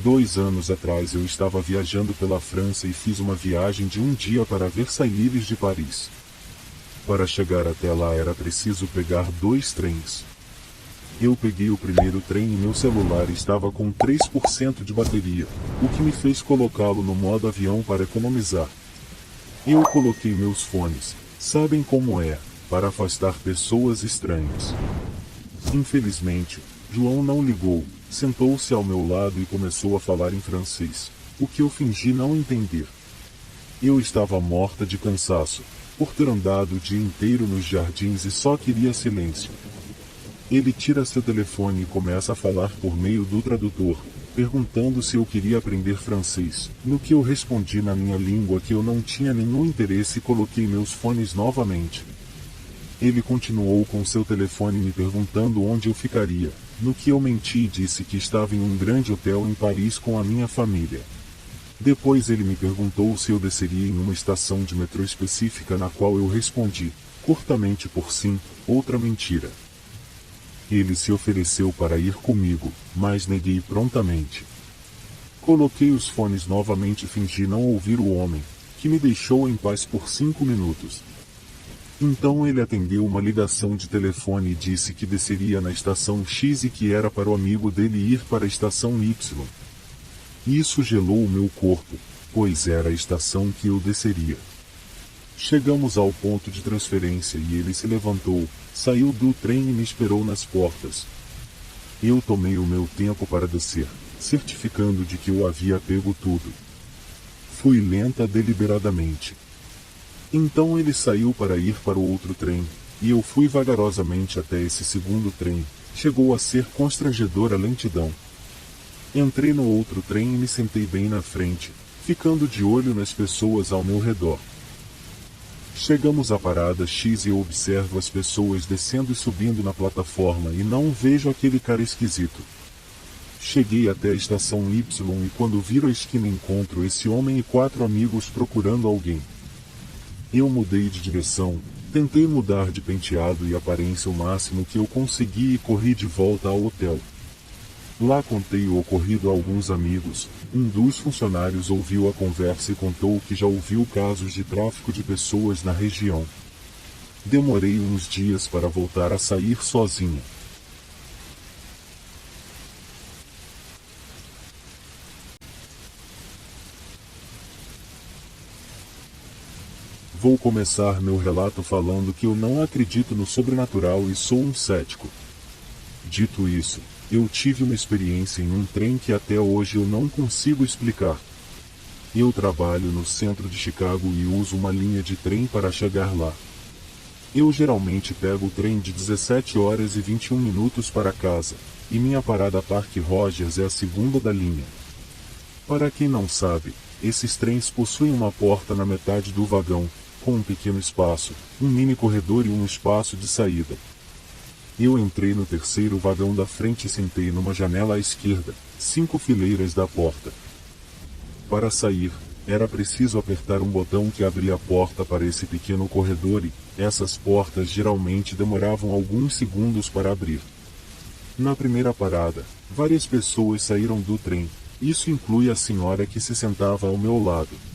2 anos atrás eu estava viajando pela França e fiz uma viagem de um dia para Versailles de Paris. Para chegar até lá era preciso pegar 2 trens. Eu peguei o primeiro trem e meu celular estava com 3% de bateria, o que me fez colocá-lo no modo avião para economizar. Eu coloquei meus fones, sabem como é, para afastar pessoas estranhas. Infelizmente, João não ligou, sentou-se ao meu lado e começou a falar em francês, o que eu fingi não entender. Eu estava morta de cansaço, por ter andado o dia inteiro nos jardins e só queria silêncio. Ele tira seu telefone e começa a falar por meio do tradutor, perguntando se eu queria aprender francês, no que eu respondi na minha língua que eu não tinha nenhum interesse e coloquei meus fones novamente. Ele continuou com seu telefone me perguntando onde eu ficaria, no que eu menti e disse que estava em um grande hotel em Paris com a minha família. Depois ele me perguntou se eu desceria em uma estação de metrô específica, na qual eu respondi, curtamente por sim, outra mentira. Ele se ofereceu para ir comigo, mas neguei prontamente. Coloquei os fones novamente e fingi não ouvir o homem, que me deixou em paz por 5 minutos. Então ele atendeu uma ligação de telefone e disse que desceria na estação X e que era para o amigo dele ir para a estação Y. Isso gelou o meu corpo, pois era a estação que eu desceria. Chegamos ao ponto de transferência e ele se levantou, saiu do trem e me esperou nas portas. Eu tomei o meu tempo para descer, certificando de que eu havia pego tudo. Fui lenta deliberadamente. Então ele saiu para ir para o outro trem, e eu fui vagarosamente até esse segundo trem. Chegou a ser constrangedora a lentidão. Entrei no outro trem e me sentei bem na frente, ficando de olho nas pessoas ao meu redor. Chegamos à parada X e eu observo as pessoas descendo e subindo na plataforma e não vejo aquele cara esquisito. Cheguei até a estação Y e quando viro a esquina encontro esse homem e 4 amigos procurando alguém. Eu mudei de direção, tentei mudar de penteado e aparência o máximo que eu consegui e corri de volta ao hotel. Lá contei o ocorrido a alguns amigos. Um dos funcionários ouviu a conversa e contou que já ouviu casos de tráfico de pessoas na região. Demorei uns dias para voltar a sair sozinha. Vou começar meu relato falando que eu não acredito no sobrenatural e sou um cético. Dito isso, eu tive uma experiência em um trem que até hoje eu não consigo explicar. Eu trabalho no centro de Chicago e uso uma linha de trem para chegar lá. Eu geralmente pego o trem de 17 horas e 21 minutos para casa, e minha parada Park Rogers é a segunda da linha. Para quem não sabe, esses trens possuem uma porta na metade do vagão, com um pequeno espaço, um mini corredor e um espaço de saída. Eu entrei no terceiro vagão da frente e sentei numa janela à esquerda, 5 fileiras da porta. Para sair, era preciso apertar um botão que abria a porta para esse pequeno corredor e, essas portas geralmente demoravam alguns segundos para abrir. Na primeira parada, várias pessoas saíram do trem, isso inclui a senhora que se sentava ao meu lado.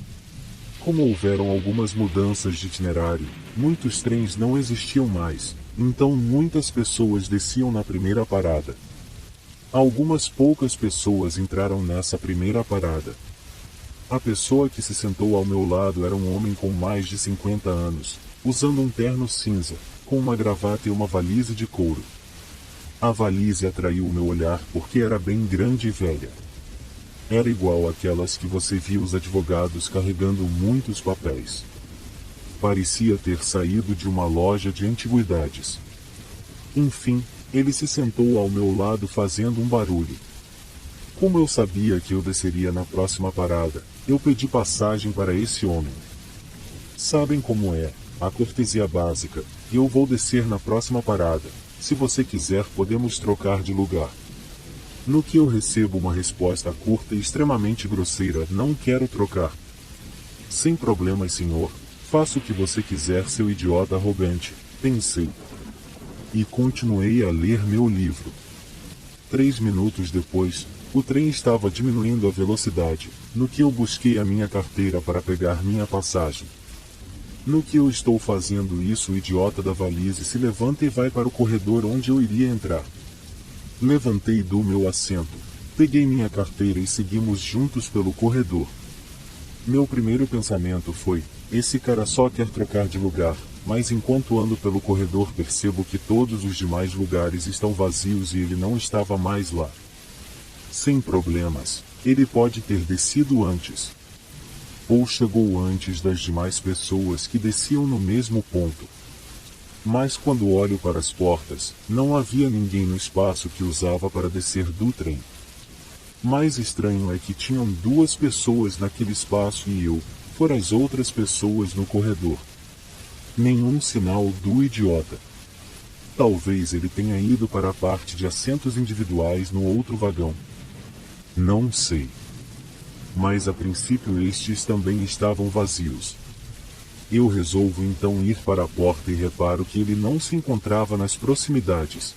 Como houveram algumas mudanças de itinerário, muitos trens não existiam mais, então muitas pessoas desciam na primeira parada. Algumas poucas pessoas entraram nessa primeira parada. A pessoa que se sentou ao meu lado era um homem com mais de 50 anos, usando um terno cinza, com uma gravata e uma valise de couro. A valise atraiu o meu olhar porque era bem grande e velha. Era igual àquelas que você via os advogados carregando muitos papéis. Parecia ter saído de uma loja de antiguidades. Enfim, ele se sentou ao meu lado fazendo um barulho. Como eu sabia que eu desceria na próxima parada, eu pedi passagem para esse homem. Sabem como é, a cortesia básica, eu vou descer na próxima parada, se você quiser podemos trocar de lugar. No que eu recebo uma resposta curta e extremamente grosseira: não quero trocar. Sem problemas, senhor, faça o que você quiser, seu idiota arrogante, pensei. E continuei a ler meu livro. 3 minutos depois, O trem estava diminuindo a velocidade, no que eu busquei a minha carteira para pegar minha passagem. No que eu estou fazendo isso, o idiota da valise se levanta e vai para o corredor onde eu iria entrar. Levantei do meu assento, peguei minha carteira e seguimos juntos pelo corredor. Meu primeiro pensamento foi: esse cara só quer trocar de lugar, mas enquanto ando pelo corredor percebo que todos os demais lugares estão vazios e ele não estava mais lá. Sem problemas, ele pode ter descido antes. Ou chegou antes das demais pessoas que desciam no mesmo ponto. Mas quando olho para as portas, não havia ninguém no espaço que usava para descer do trem. Mais estranho é que tinham 2 pessoas naquele espaço e eu, fora as outras pessoas no corredor. Nenhum sinal do idiota. Talvez ele tenha ido para a parte de assentos individuais no outro vagão. Não sei. Mas a princípio estes também estavam vazios. Eu resolvo então ir para a porta e reparo que ele não se encontrava nas proximidades.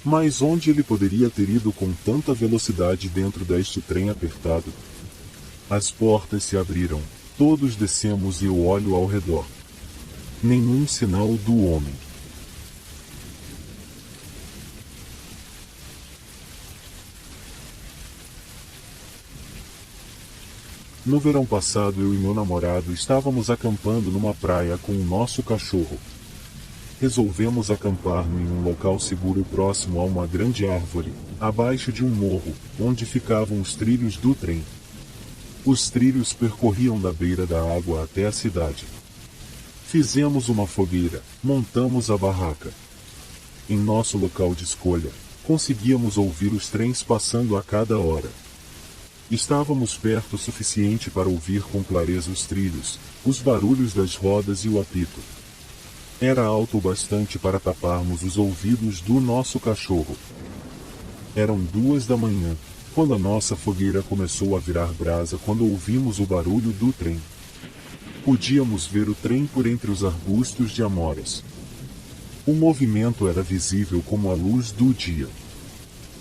Mas onde ele poderia ter ido com tanta velocidade dentro deste trem apertado? As portas se abriram, todos descemos e eu olho ao redor. Nenhum sinal do homem. No verão passado eu e meu namorado estávamos acampando numa praia com o nosso cachorro. Resolvemos acampar em um local seguro próximo a uma grande árvore, abaixo de um morro, onde ficavam os trilhos do trem. Os trilhos percorriam da beira da água até a cidade. Fizemos uma fogueira, montamos a barraca. Em nosso local de escolha, conseguíamos ouvir os trens passando a cada hora. Estávamos perto o suficiente para ouvir com clareza os trilhos, os barulhos das rodas e o apito. Era alto o bastante para taparmos os ouvidos do nosso cachorro. Eram 2 da manhã, quando a nossa fogueira começou a virar brasa quando ouvimos o barulho do trem. Podíamos ver o trem por entre os arbustos de amoras. O movimento era visível como a luz do dia.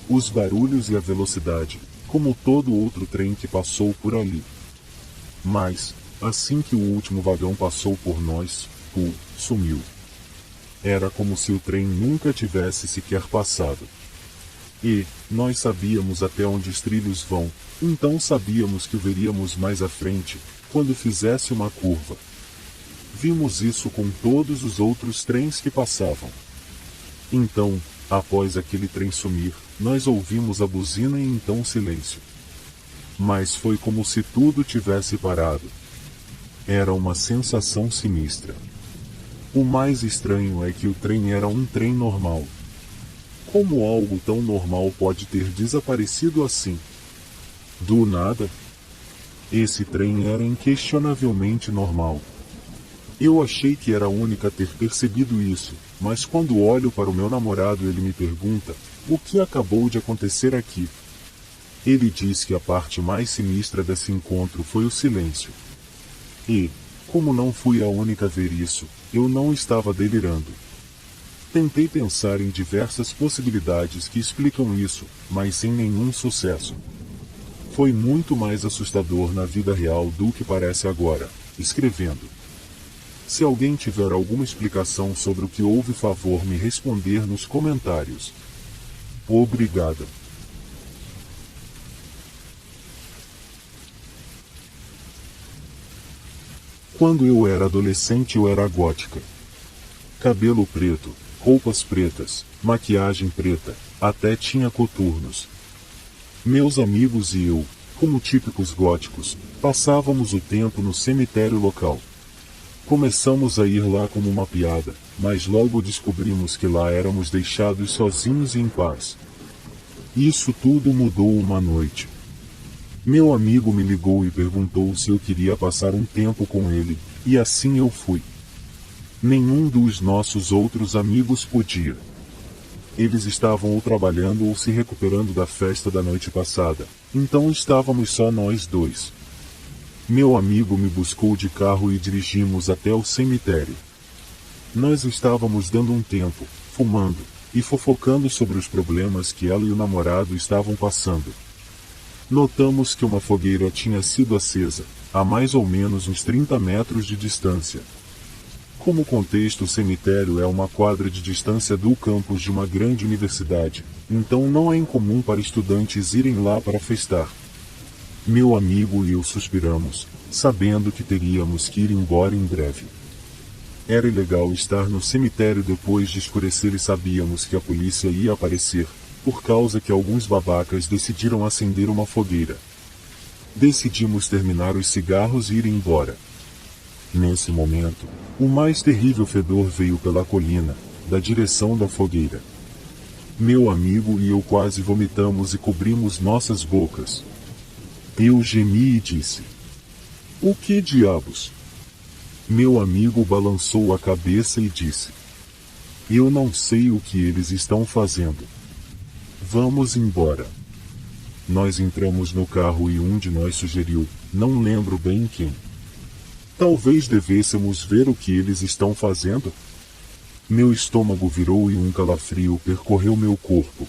Os barulhos e a velocidade, como todo outro trem que passou por ali. Mas, assim que o último vagão passou por nós, sumiu. Era como se o trem nunca tivesse sequer passado. E, nós sabíamos até onde os trilhos vão, então sabíamos que o veríamos mais à frente, quando fizesse uma curva. Vimos isso com todos os outros trens que passavam. Então, após aquele trem sumir, nós ouvimos a buzina e então silêncio. Mas foi como se tudo tivesse parado. Era uma sensação sinistra. O mais estranho é que o trem era um trem normal. Como algo tão normal pode ter desaparecido assim? Do nada? Esse trem era inquestionavelmente normal. Eu achei que era a única a ter percebido isso, mas quando olho para o meu namorado ele me pergunta, o que acabou de acontecer aqui? Ele diz que a parte mais sinistra desse encontro foi o silêncio. E, como não fui a única a ver isso, eu não estava delirando. Tentei pensar em diversas possibilidades que explicam isso, mas sem nenhum sucesso. Foi muito mais assustador na vida real do que parece agora, escrevendo. Se alguém tiver alguma explicação sobre o que houve, favor me responder nos comentários. Obrigado. Quando eu era adolescente eu era gótica. Cabelo preto, roupas pretas, maquiagem preta, até tinha coturnos. Meus amigos e eu, como típicos góticos, passávamos o tempo no cemitério local. Começamos a ir lá como uma piada, mas logo descobrimos que lá éramos deixados sozinhos e em paz. Isso tudo mudou uma noite. Meu amigo me ligou e perguntou se eu queria passar um tempo com ele, e assim eu fui. Nenhum dos nossos outros amigos podia. Eles estavam ou trabalhando ou se recuperando da festa da noite passada, então estávamos só nós 2. Meu amigo me buscou de carro e dirigimos até o cemitério. Nós estávamos dando um tempo, fumando, e fofocando sobre os problemas que ela e o namorado estavam passando. Notamos que uma fogueira tinha sido acesa, a mais ou menos uns 30 metros de distância. Como contexto, o cemitério é uma quadra de distância do campus de uma grande universidade, então não é incomum para estudantes irem lá para festar. Meu amigo e eu suspiramos, sabendo que teríamos que ir embora em breve. Era ilegal estar no cemitério depois de escurecer e sabíamos que a polícia ia aparecer, por causa que alguns babacas decidiram acender uma fogueira. Decidimos terminar os cigarros e ir embora. Nesse momento, o mais terrível fedor veio pela colina, da direção da fogueira. Meu amigo e eu quase vomitamos e cobrimos nossas bocas. Eu gemi e disse: "O que diabos?" Meu amigo balançou a cabeça e disse: "Eu não sei o que eles estão fazendo. Vamos embora." Nós entramos no carro e um de nós sugeriu, não lembro bem quem: "Talvez devêssemos ver o que eles estão fazendo." Meu estômago virou e um calafrio percorreu meu corpo.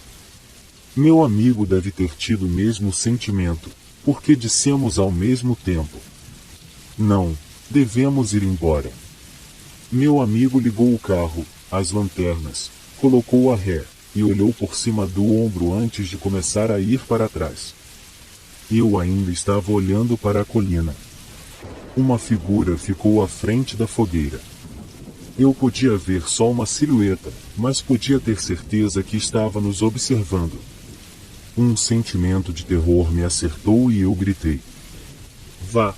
Meu amigo deve ter tido o mesmo sentimento, porque dissemos ao mesmo tempo: "Não, devemos ir embora." Meu amigo ligou o carro, as lanternas, colocou a ré, e olhou por cima do ombro antes de começar a ir para trás. Eu ainda estava olhando para a colina. Uma figura ficou à frente da fogueira. Eu podia ver só uma silhueta, mas podia ter certeza que estava nos observando. Um sentimento de terror me acertou e eu gritei: "Vá!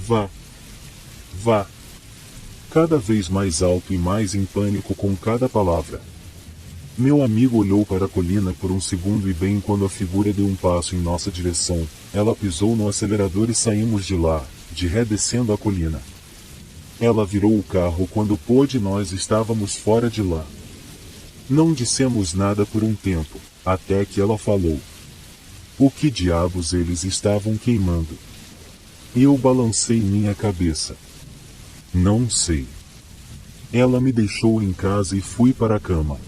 Vá! Vá!" Cada vez mais alto e mais em pânico com cada palavra. Meu amigo olhou para a colina por um segundo e bem quando a figura deu um passo em nossa direção, ela pisou no acelerador e saímos de lá, de ré descendo a colina. Ela virou o carro quando pôde e nós estávamos fora de lá. Não dissemos nada por um tempo, até que ela falou: "O que diabos eles estavam queimando?" Eu balancei minha cabeça. "Não sei." Ela me deixou em casa e fui para a cama.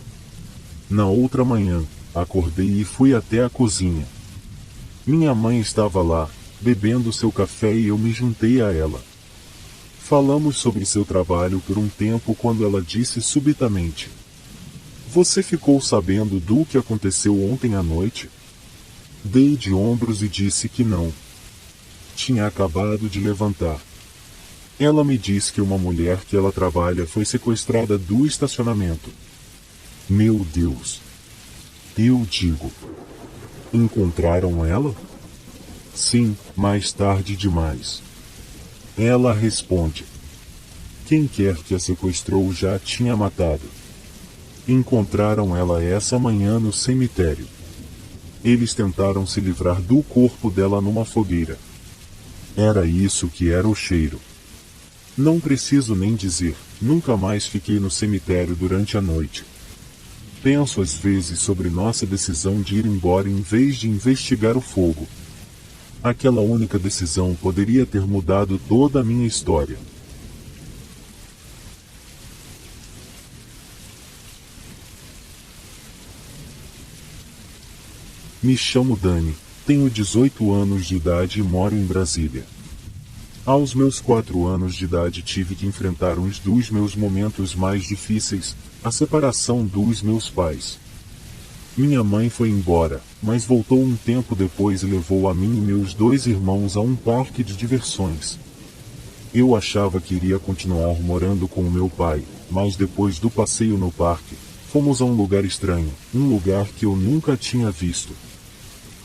Na outra manhã, acordei e fui até a cozinha. Minha mãe estava lá, bebendo seu café e eu me juntei a ela. Falamos sobre seu trabalho por um tempo quando ela disse subitamente: "Você ficou sabendo do que aconteceu ontem à noite?" Dei de ombros e disse que não. Tinha acabado de levantar. Ela me disse que uma mulher que ela trabalha foi sequestrada do estacionamento. Meu Deus! Eu digo: "Encontraram ela?" "Sim, mais tarde demais." Ela responde: "Quem quer que a sequestrou já a tinha matado." Encontraram ela essa manhã no cemitério. Eles tentaram se livrar do corpo dela numa fogueira. Era isso que era o cheiro. Não preciso nem dizer, nunca mais fiquei no cemitério durante a noite. Penso às vezes sobre nossa decisão de ir embora em vez de investigar o fogo. Aquela única decisão poderia ter mudado toda a minha história. Me chamo Dani, tenho 18 anos de idade e moro em Brasília. Aos meus 4 anos de idade tive que enfrentar um dos meus momentos mais difíceis, a separação dos meus pais. Minha mãe foi embora, mas voltou um tempo depois e levou a mim e meus 2 irmãos a um parque de diversões. Eu achava que iria continuar morando com o meu pai, mas depois do passeio no parque, fomos a um lugar estranho, um lugar que eu nunca tinha visto.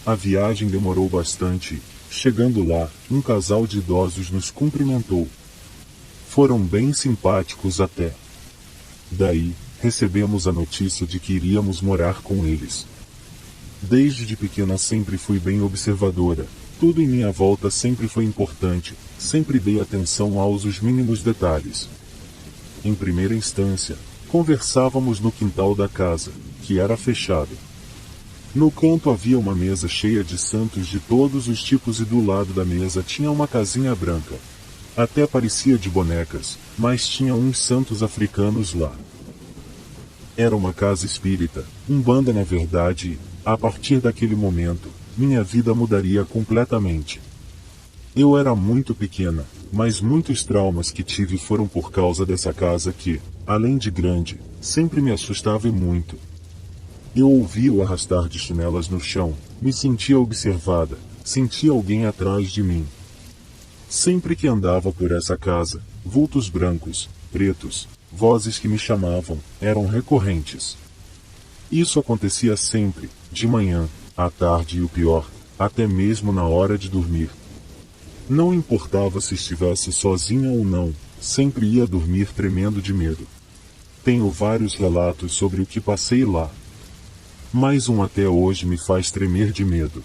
A viagem demorou bastante. Chegando lá, um casal de idosos nos cumprimentou. Foram bem simpáticos até. Daí, recebemos a notícia de que iríamos morar com eles. Desde pequena sempre fui bem observadora, tudo em minha volta sempre foi importante, sempre dei atenção aos mínimos detalhes. Em primeira instância, conversávamos no quintal da casa, que era fechado. No canto havia uma mesa cheia de santos de todos os tipos e do lado da mesa tinha uma casinha branca. Até parecia de bonecas, mas tinha uns santos africanos lá. Era uma casa espírita, umbanda na verdade, e, a partir daquele momento, minha vida mudaria completamente. Eu era muito pequena, mas muitos traumas que tive foram por causa dessa casa que, além de grande, sempre me assustava e muito. Eu ouvia o arrastar de chinelas no chão, me sentia observada, sentia alguém atrás de mim. Sempre que andava por essa casa, vultos brancos, pretos, vozes que me chamavam, eram recorrentes. Isso acontecia sempre, de manhã, à tarde e o pior, até mesmo na hora de dormir. Não importava se estivesse sozinha ou não, sempre ia dormir tremendo de medo. Tenho vários relatos sobre o que passei lá. Mas um até hoje me faz tremer de medo.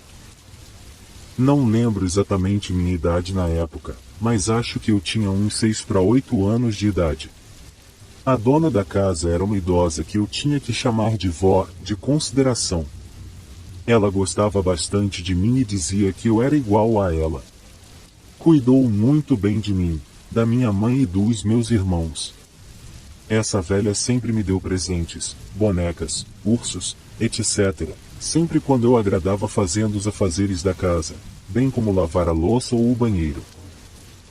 Não lembro exatamente minha idade na época, mas acho que eu tinha uns 6 para 8 anos de idade. A dona da casa era uma idosa que eu tinha que chamar de vó, de consideração. Ela gostava bastante de mim e dizia que eu era igual a ela. Cuidou muito bem de mim, da minha mãe e dos meus irmãos. Essa velha sempre me deu presentes, bonecas, ursos, etc., sempre quando eu agradava fazendo os afazeres da casa, bem como lavar a louça ou o banheiro.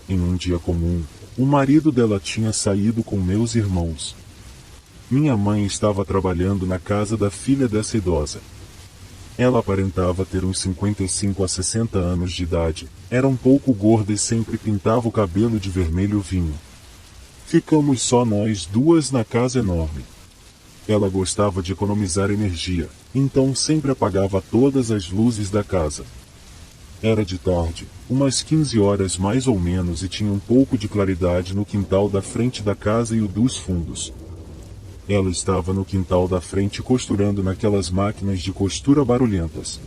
Em um dia comum, o marido dela tinha saído com meus irmãos. Minha mãe estava trabalhando na casa da filha dessa idosa. Ela aparentava ter uns 55 a 60 anos de idade, era um pouco gorda e sempre pintava o cabelo de vermelho vinho. Ficamos só nós duas na casa enorme. Ela gostava de economizar energia, então sempre apagava todas as luzes da casa. Era de tarde, umas 15 horas mais ou menos, e tinha um pouco de claridade no quintal da frente da casa e o dos fundos. Ela estava no quintal da frente costurando naquelas máquinas de costura barulhentas.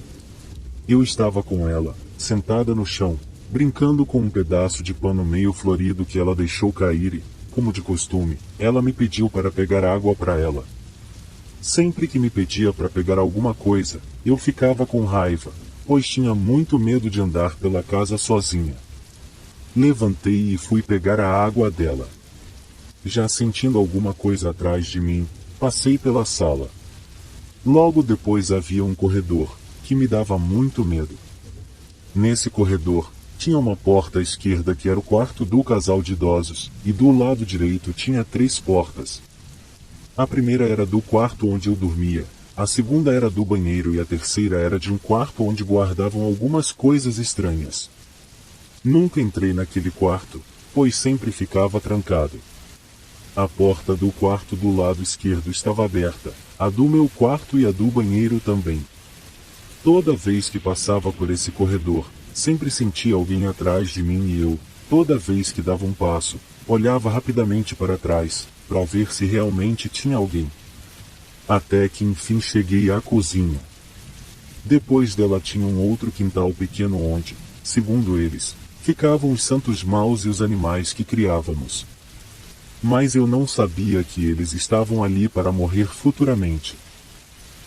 Eu estava com ela, sentada no chão, brincando com um pedaço de pano meio florido que ela deixou cair e, como de costume, ela me pediu para pegar água para ela. Sempre que me pedia para pegar alguma coisa, eu ficava com raiva, pois tinha muito medo de andar pela casa sozinha. Levantei e fui pegar a água dela. Já sentindo alguma coisa atrás de mim, passei pela sala. Logo depois havia um corredor, que me dava muito medo. Nesse corredor, tinha uma porta à esquerda que era o quarto do casal de idosos, e do lado direito tinha 3 portas. A primeira era do quarto onde eu dormia, a segunda era do banheiro e a terceira era de um quarto onde guardavam algumas coisas estranhas. Nunca entrei naquele quarto, pois sempre ficava trancado. A porta do quarto do lado esquerdo estava aberta, a do meu quarto e a do banheiro também. Toda vez que passava por esse corredor, sempre sentia alguém atrás de mim e eu, toda vez que dava um passo, olhava rapidamente para trás, para ver se realmente tinha alguém. Até que enfim cheguei à cozinha. Depois dela tinha um outro quintal pequeno onde, segundo eles, ficavam os santos maus e os animais que criávamos. Mas eu não sabia que eles estavam ali para morrer futuramente.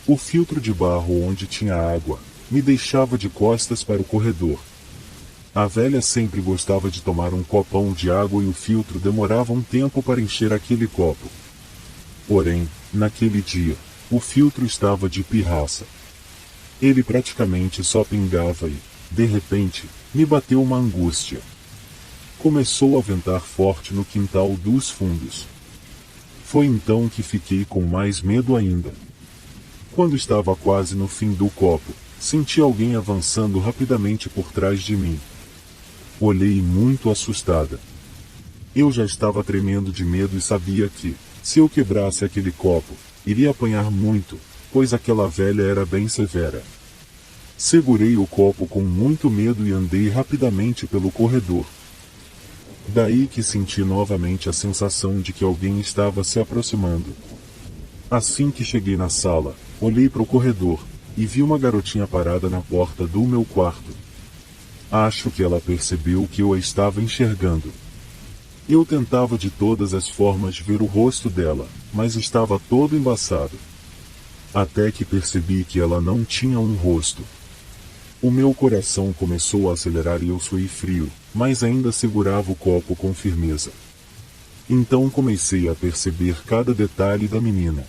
O filtro de barro onde tinha água, me deixava de costas para o corredor. A velha sempre gostava de tomar um copão de água e o filtro demorava um tempo para encher aquele copo. Porém, naquele dia, o filtro estava de pirraça. Ele praticamente só pingava e, de repente, me bateu uma angústia. Começou a ventar forte no quintal dos fundos. Foi então que fiquei com mais medo ainda. Quando estava quase no fim do copo, senti alguém avançando rapidamente por trás de mim. Olhei muito assustada. Eu já estava tremendo de medo e sabia que, se eu quebrasse aquele copo, iria apanhar muito, pois aquela velha era bem severa. Segurei o copo com muito medo e andei rapidamente pelo corredor. Daí que senti novamente a sensação de que alguém estava se aproximando. Assim que cheguei na sala, olhei para o corredor, e vi uma garotinha parada na porta do meu quarto. Acho que ela percebeu que eu a estava enxergando. Eu tentava de todas as formas ver o rosto dela, mas estava todo embaçado. Até que percebi que ela não tinha um rosto. O meu coração começou a acelerar e eu suei frio, mas ainda segurava o copo com firmeza. Então comecei a perceber cada detalhe da menina.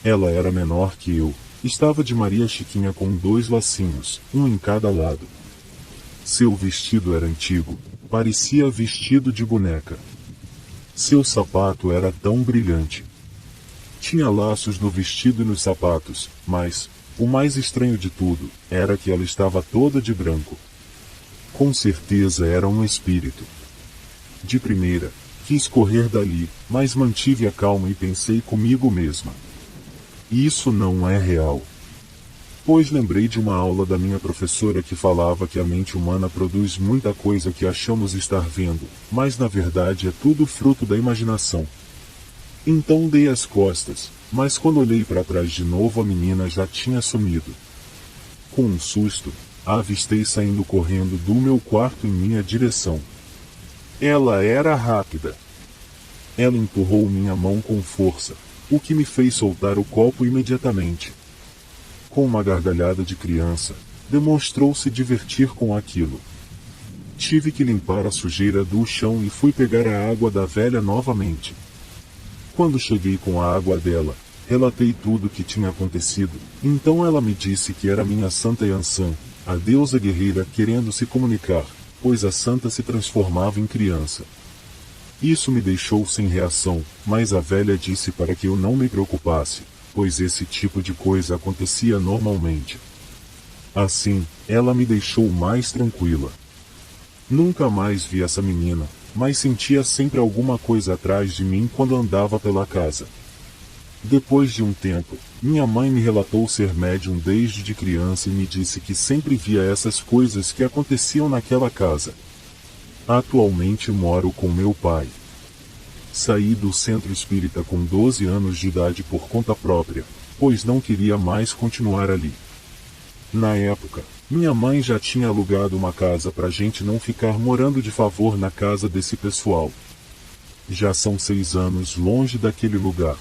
Ela era menor que eu, Estava de Maria Chiquinha com 2 lacinhos, um em cada lado. Seu vestido era antigo, parecia vestido de boneca. Seu sapato era tão brilhante. Tinha laços no vestido e nos sapatos, mas, o mais estranho de tudo, era que ela estava toda de branco. Com certeza era um espírito. De primeira, quis correr dali, mas mantive a calma e pensei comigo mesma: isso não é real. Pois lembrei de uma aula da minha professora que falava que a mente humana produz muita coisa que achamos estar vendo, mas na verdade é tudo fruto da imaginação. Então dei as costas, mas quando olhei para trás de novo a menina já tinha sumido. Com um susto, a avistei saindo correndo do meu quarto em minha direção. Ela era rápida. Ela empurrou minha mão com força, o que me fez soltar o copo imediatamente. Com uma gargalhada de criança, demonstrou se divertir com aquilo. Tive que limpar a sujeira do chão e fui pegar a água da velha novamente. Quando cheguei com a água dela, relatei tudo o que tinha acontecido, então ela me disse que era minha Santa Yansan, a deusa guerreira querendo se comunicar, pois a santa se transformava em criança. Isso me deixou sem reação, mas a velha disse para que eu não me preocupasse, pois esse tipo de coisa acontecia normalmente. Assim, ela me deixou mais tranquila. Nunca mais vi essa menina, mas sentia sempre alguma coisa atrás de mim quando andava pela casa. Depois de um tempo, minha mãe me relatou ser médium desde de criança e me disse que sempre via essas coisas que aconteciam naquela casa. Atualmente moro com meu pai. Saí do centro espírita com 12 anos de idade por conta própria, pois não queria mais continuar ali. Na época, minha mãe já tinha alugado uma casa pra gente não ficar morando de favor na casa desse pessoal. Já são 6 anos longe daquele lugar.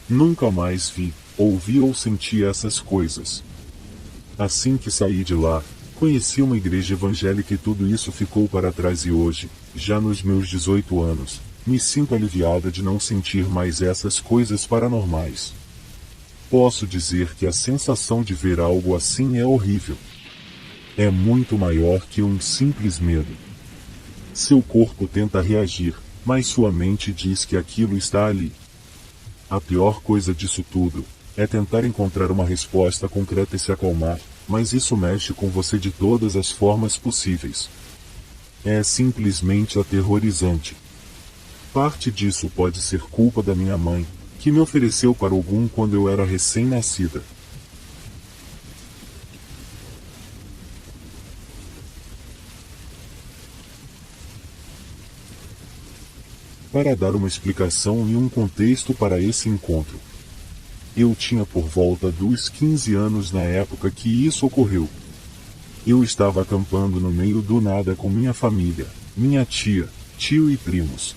Nunca mais vi, ouvi ou senti essas coisas. Assim que saí de lá, conheci uma igreja evangélica e tudo isso ficou para trás e hoje, já nos meus 18 anos, me sinto aliviada de não sentir mais essas coisas paranormais. Posso dizer que a sensação de ver algo assim é horrível. É muito maior que um simples medo. Seu corpo tenta reagir, mas sua mente diz que aquilo está ali. A pior coisa disso tudo é tentar encontrar uma resposta concreta e se acalmar, mas isso mexe com você de todas as formas possíveis. É simplesmente aterrorizante. Parte disso pode ser culpa da minha mãe, que me ofereceu para algum quando eu era recém-nascida. Para dar uma explicação e um contexto para esse encontro. Eu tinha por volta dos 15 anos na época que isso ocorreu. Eu estava acampando no meio do nada com minha família, minha tia, tio e primos.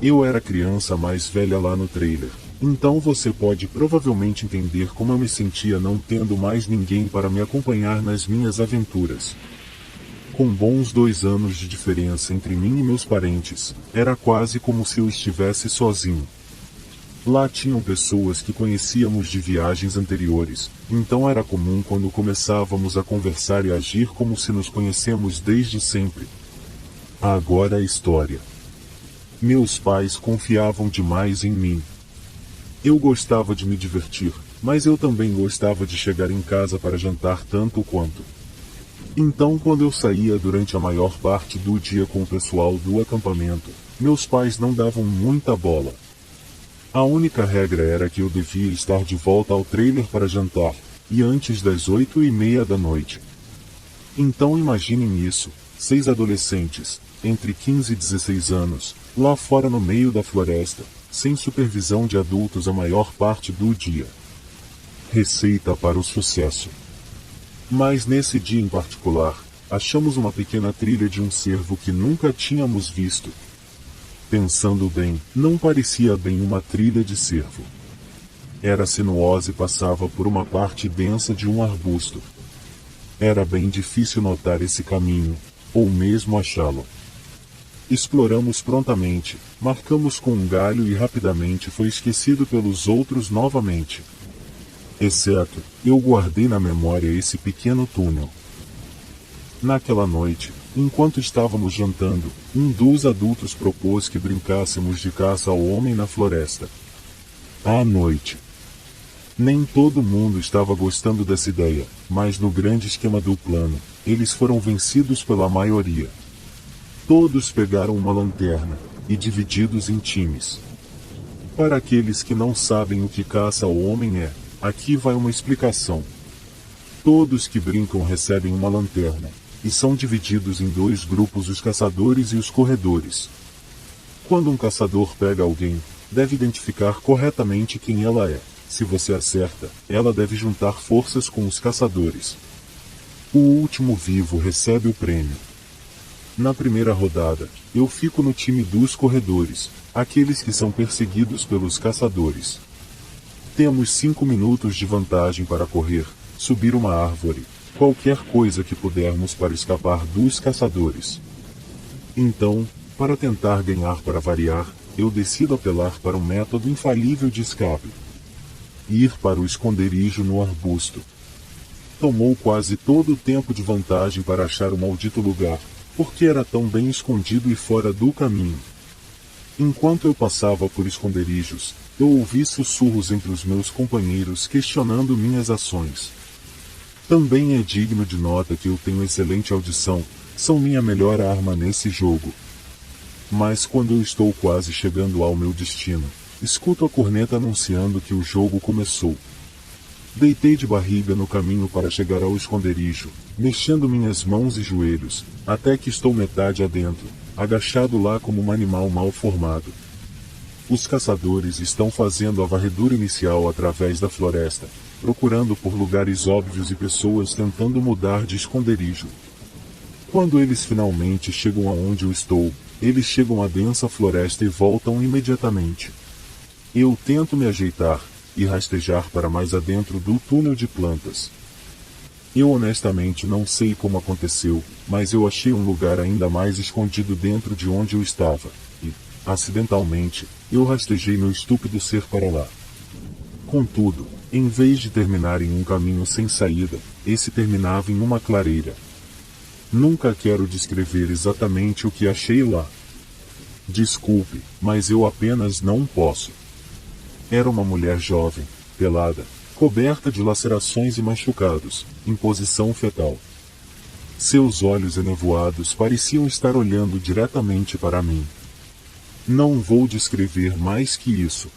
Eu era a criança mais velha lá no trailer, então você pode provavelmente entender como eu me sentia não tendo mais ninguém para me acompanhar nas minhas aventuras. Com bons 2 anos de diferença entre mim e meus parentes, era quase como se eu estivesse sozinho. Lá tinham pessoas que conhecíamos de viagens anteriores, então era comum quando começávamos a conversar e agir como se nos conhecemos desde sempre. Agora a história. Meus pais confiavam demais em mim. Eu gostava de me divertir, mas eu também gostava de chegar em casa para jantar tanto quanto. Então, quando eu saía durante a maior parte do dia com o pessoal do acampamento, meus pais não davam muita bola. A única regra era que eu devia estar de volta ao trailer para jantar, e antes das 8:30 da noite. Então imaginem isso, 6 adolescentes, entre 15 e 16 anos, lá fora no meio da floresta, sem supervisão de adultos a maior parte do dia. Receita para o sucesso. Mas nesse dia em particular, achamos uma pequena trilha de um cervo que nunca tínhamos visto. Pensando bem, não parecia bem uma trilha de cervo. Era sinuosa e passava por uma parte densa de um arbusto. Era bem difícil notar esse caminho, ou mesmo achá-lo. Exploramos prontamente, marcamos com um galho e rapidamente foi esquecido pelos outros novamente. Exceto, eu guardei na memória esse pequeno túnel. Naquela noite, enquanto estávamos jantando, um dos adultos propôs que brincássemos de caça ao homem na floresta. À noite. Nem todo mundo estava gostando dessa ideia, mas no grande esquema do plano, eles foram vencidos pela maioria. Todos pegaram uma lanterna, e divididos em times. Para aqueles que não sabem o que caça ao homem é, aqui vai uma explicação. Todos que brincam recebem uma lanterna, e são divididos em dois grupos: os caçadores e os corredores. Quando um caçador pega alguém, deve identificar corretamente quem ela é. Se você acerta, ela deve juntar forças com os caçadores. O último vivo recebe o prêmio. Na primeira rodada, eu fico no time dos corredores, aqueles que são perseguidos pelos caçadores. Temos 5 minutos de vantagem para correr, subir uma árvore, qualquer coisa que pudermos para escapar dos caçadores. Então, para tentar ganhar para variar, eu decido apelar para um método infalível de escape. Ir para o esconderijo no arbusto. Tomou quase todo o tempo de vantagem para achar o maldito lugar, porque era tão bem escondido e fora do caminho. Enquanto eu passava por esconderijos, eu ouvi sussurros entre os meus companheiros questionando minhas ações. Também é digno de nota que eu tenho excelente audição, são minha melhor arma nesse jogo. Mas quando eu estou quase chegando ao meu destino, escuto a corneta anunciando que o jogo começou. Deitei de barriga no caminho para chegar ao esconderijo, mexendo minhas mãos e joelhos, até que estou metade adentro, agachado lá como um animal mal formado. Os caçadores estão fazendo a varredura inicial através da floresta, procurando por lugares óbvios e pessoas tentando mudar de esconderijo. Quando eles finalmente chegam aonde eu estou, eles chegam à densa floresta e voltam imediatamente. Eu tento me ajeitar e rastejar para mais adentro do túnel de plantas. Eu honestamente não sei como aconteceu, mas eu achei um lugar ainda mais escondido dentro de onde eu estava, e, acidentalmente, eu rastejei meu estúpido ser para lá. Contudo, em vez de terminar em um caminho sem saída, esse terminava em uma clareira. Nunca quero descrever exatamente o que achei lá. Desculpe, mas eu apenas não posso. Era uma mulher jovem, pelada, coberta de lacerações e machucados, em posição fetal. Seus olhos enevoados pareciam estar olhando diretamente para mim. Não vou descrever mais que isso.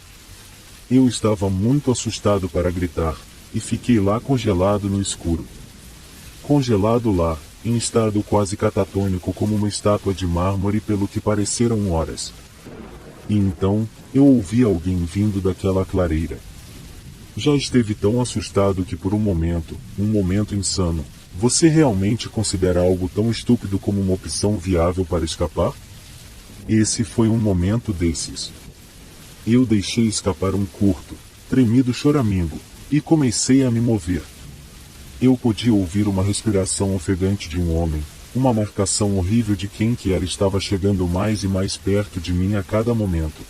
Eu estava muito assustado para gritar, e fiquei lá congelado no escuro. Congelado lá, em estado quase catatônico como uma estátua de mármore pelo que pareceram horas. E então, eu ouvi alguém vindo daquela clareira. Já esteve tão assustado que por um momento insano, você realmente considera algo tão estúpido como uma opção viável para escapar? Esse foi um momento desses. Eu deixei escapar um curto, tremido choramingo, e comecei a me mover. Eu podia ouvir uma respiração ofegante de um homem, uma marcação horrível de quem que era estava chegando mais e mais perto de mim a cada momento.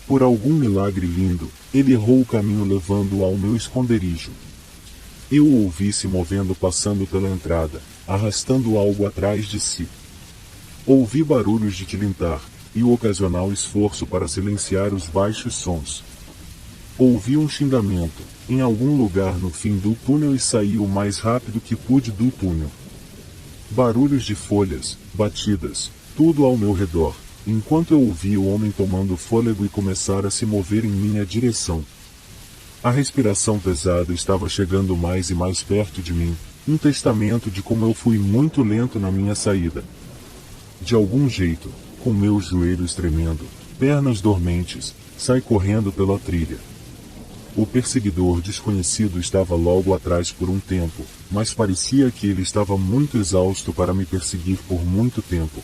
Por algum milagre lindo, ele errou o caminho levando-o ao meu esconderijo. Eu o ouvi se movendo passando pela entrada, arrastando algo atrás de si. Ouvi barulhos de tilintar, e o ocasional esforço para silenciar os baixos sons. Ouvi um xingamento, em algum lugar no fim do túnel e saí o mais rápido que pude do túnel. Barulhos de folhas, batidas, tudo ao meu redor, enquanto eu ouvi o homem tomando fôlego e começar a se mover em minha direção. A respiração pesada estava chegando mais e mais perto de mim, um testamento de como eu fui muito lento na minha saída. De algum jeito, com meus joelhos tremendo, pernas dormentes, saí correndo pela trilha. O perseguidor desconhecido estava logo atrás por um tempo, mas parecia que ele estava muito exausto para me perseguir por muito tempo.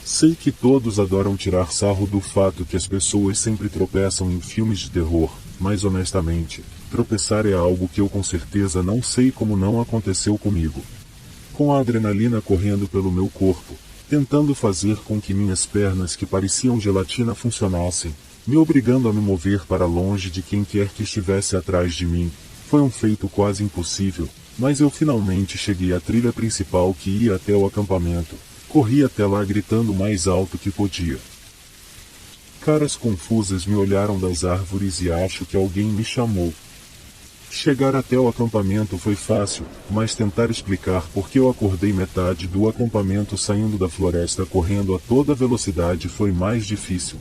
Sei que todos adoram tirar sarro do fato que as pessoas sempre tropeçam em filmes de terror, mas honestamente, tropeçar é algo que eu com certeza não sei como não aconteceu comigo. Com a adrenalina correndo pelo meu corpo, tentando fazer com que minhas pernas que pareciam gelatina funcionassem, me obrigando a me mover para longe de quem quer que estivesse atrás de mim, Foi um feito quase impossível, mas eu finalmente cheguei à trilha principal que ia até o acampamento. Corri até lá gritando o mais alto que podia. Caras confusas me olharam das árvores e acho que alguém me chamou. Chegar até o acampamento foi fácil, mas tentar explicar por que eu acordei metade do acampamento saindo da floresta correndo a toda velocidade foi mais difícil.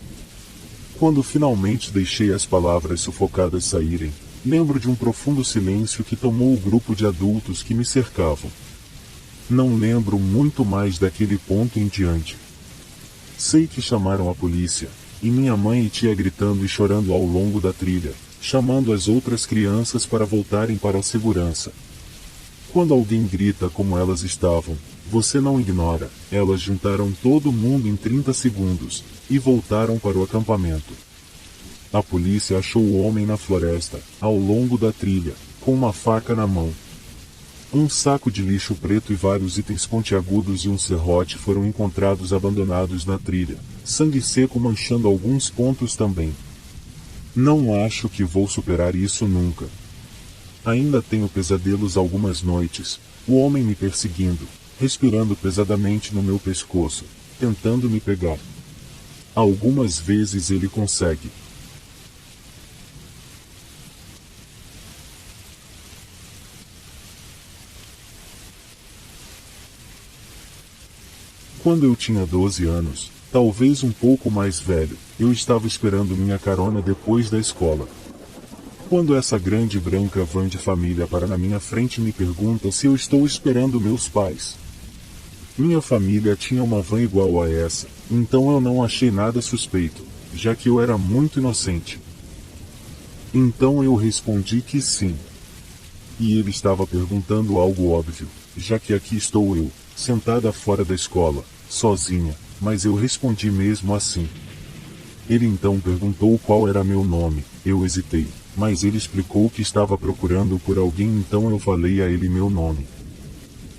Quando finalmente deixei as palavras sufocadas saírem, lembro de um profundo silêncio que tomou o grupo de adultos que me cercavam. Não lembro muito mais daquele ponto em diante. Sei que chamaram a polícia, e minha mãe e tia gritando e chorando ao longo da trilha, chamando as outras crianças para voltarem para a segurança. Quando alguém grita como elas estavam, você não ignora, elas juntaram todo mundo em 30 segundos, e voltaram para o acampamento. A polícia achou o homem na floresta, ao longo da trilha, com uma faca na mão. Um saco de lixo preto e vários itens pontiagudos e um serrote foram encontrados abandonados na trilha, sangue seco manchando alguns pontos também. Não acho que vou superar isso nunca. Ainda tenho pesadelos algumas noites, o homem me perseguindo, respirando pesadamente no meu pescoço, tentando me pegar. Algumas vezes ele consegue. Quando eu tinha 12 anos, talvez um pouco mais velho, eu estava esperando minha carona depois da escola. Quando essa grande branca van de família para na minha frente me pergunta se eu estou esperando meus pais. Minha família tinha uma van igual a essa, então eu não achei nada suspeito, já que eu era muito inocente. Então eu respondi que sim. E ele estava perguntando algo óbvio, já que aqui estou eu, sentada fora da escola, sozinha, mas eu respondi mesmo assim. Ele então perguntou qual era meu nome, eu hesitei, mas ele explicou que estava procurando por alguém, então eu falei a ele meu nome.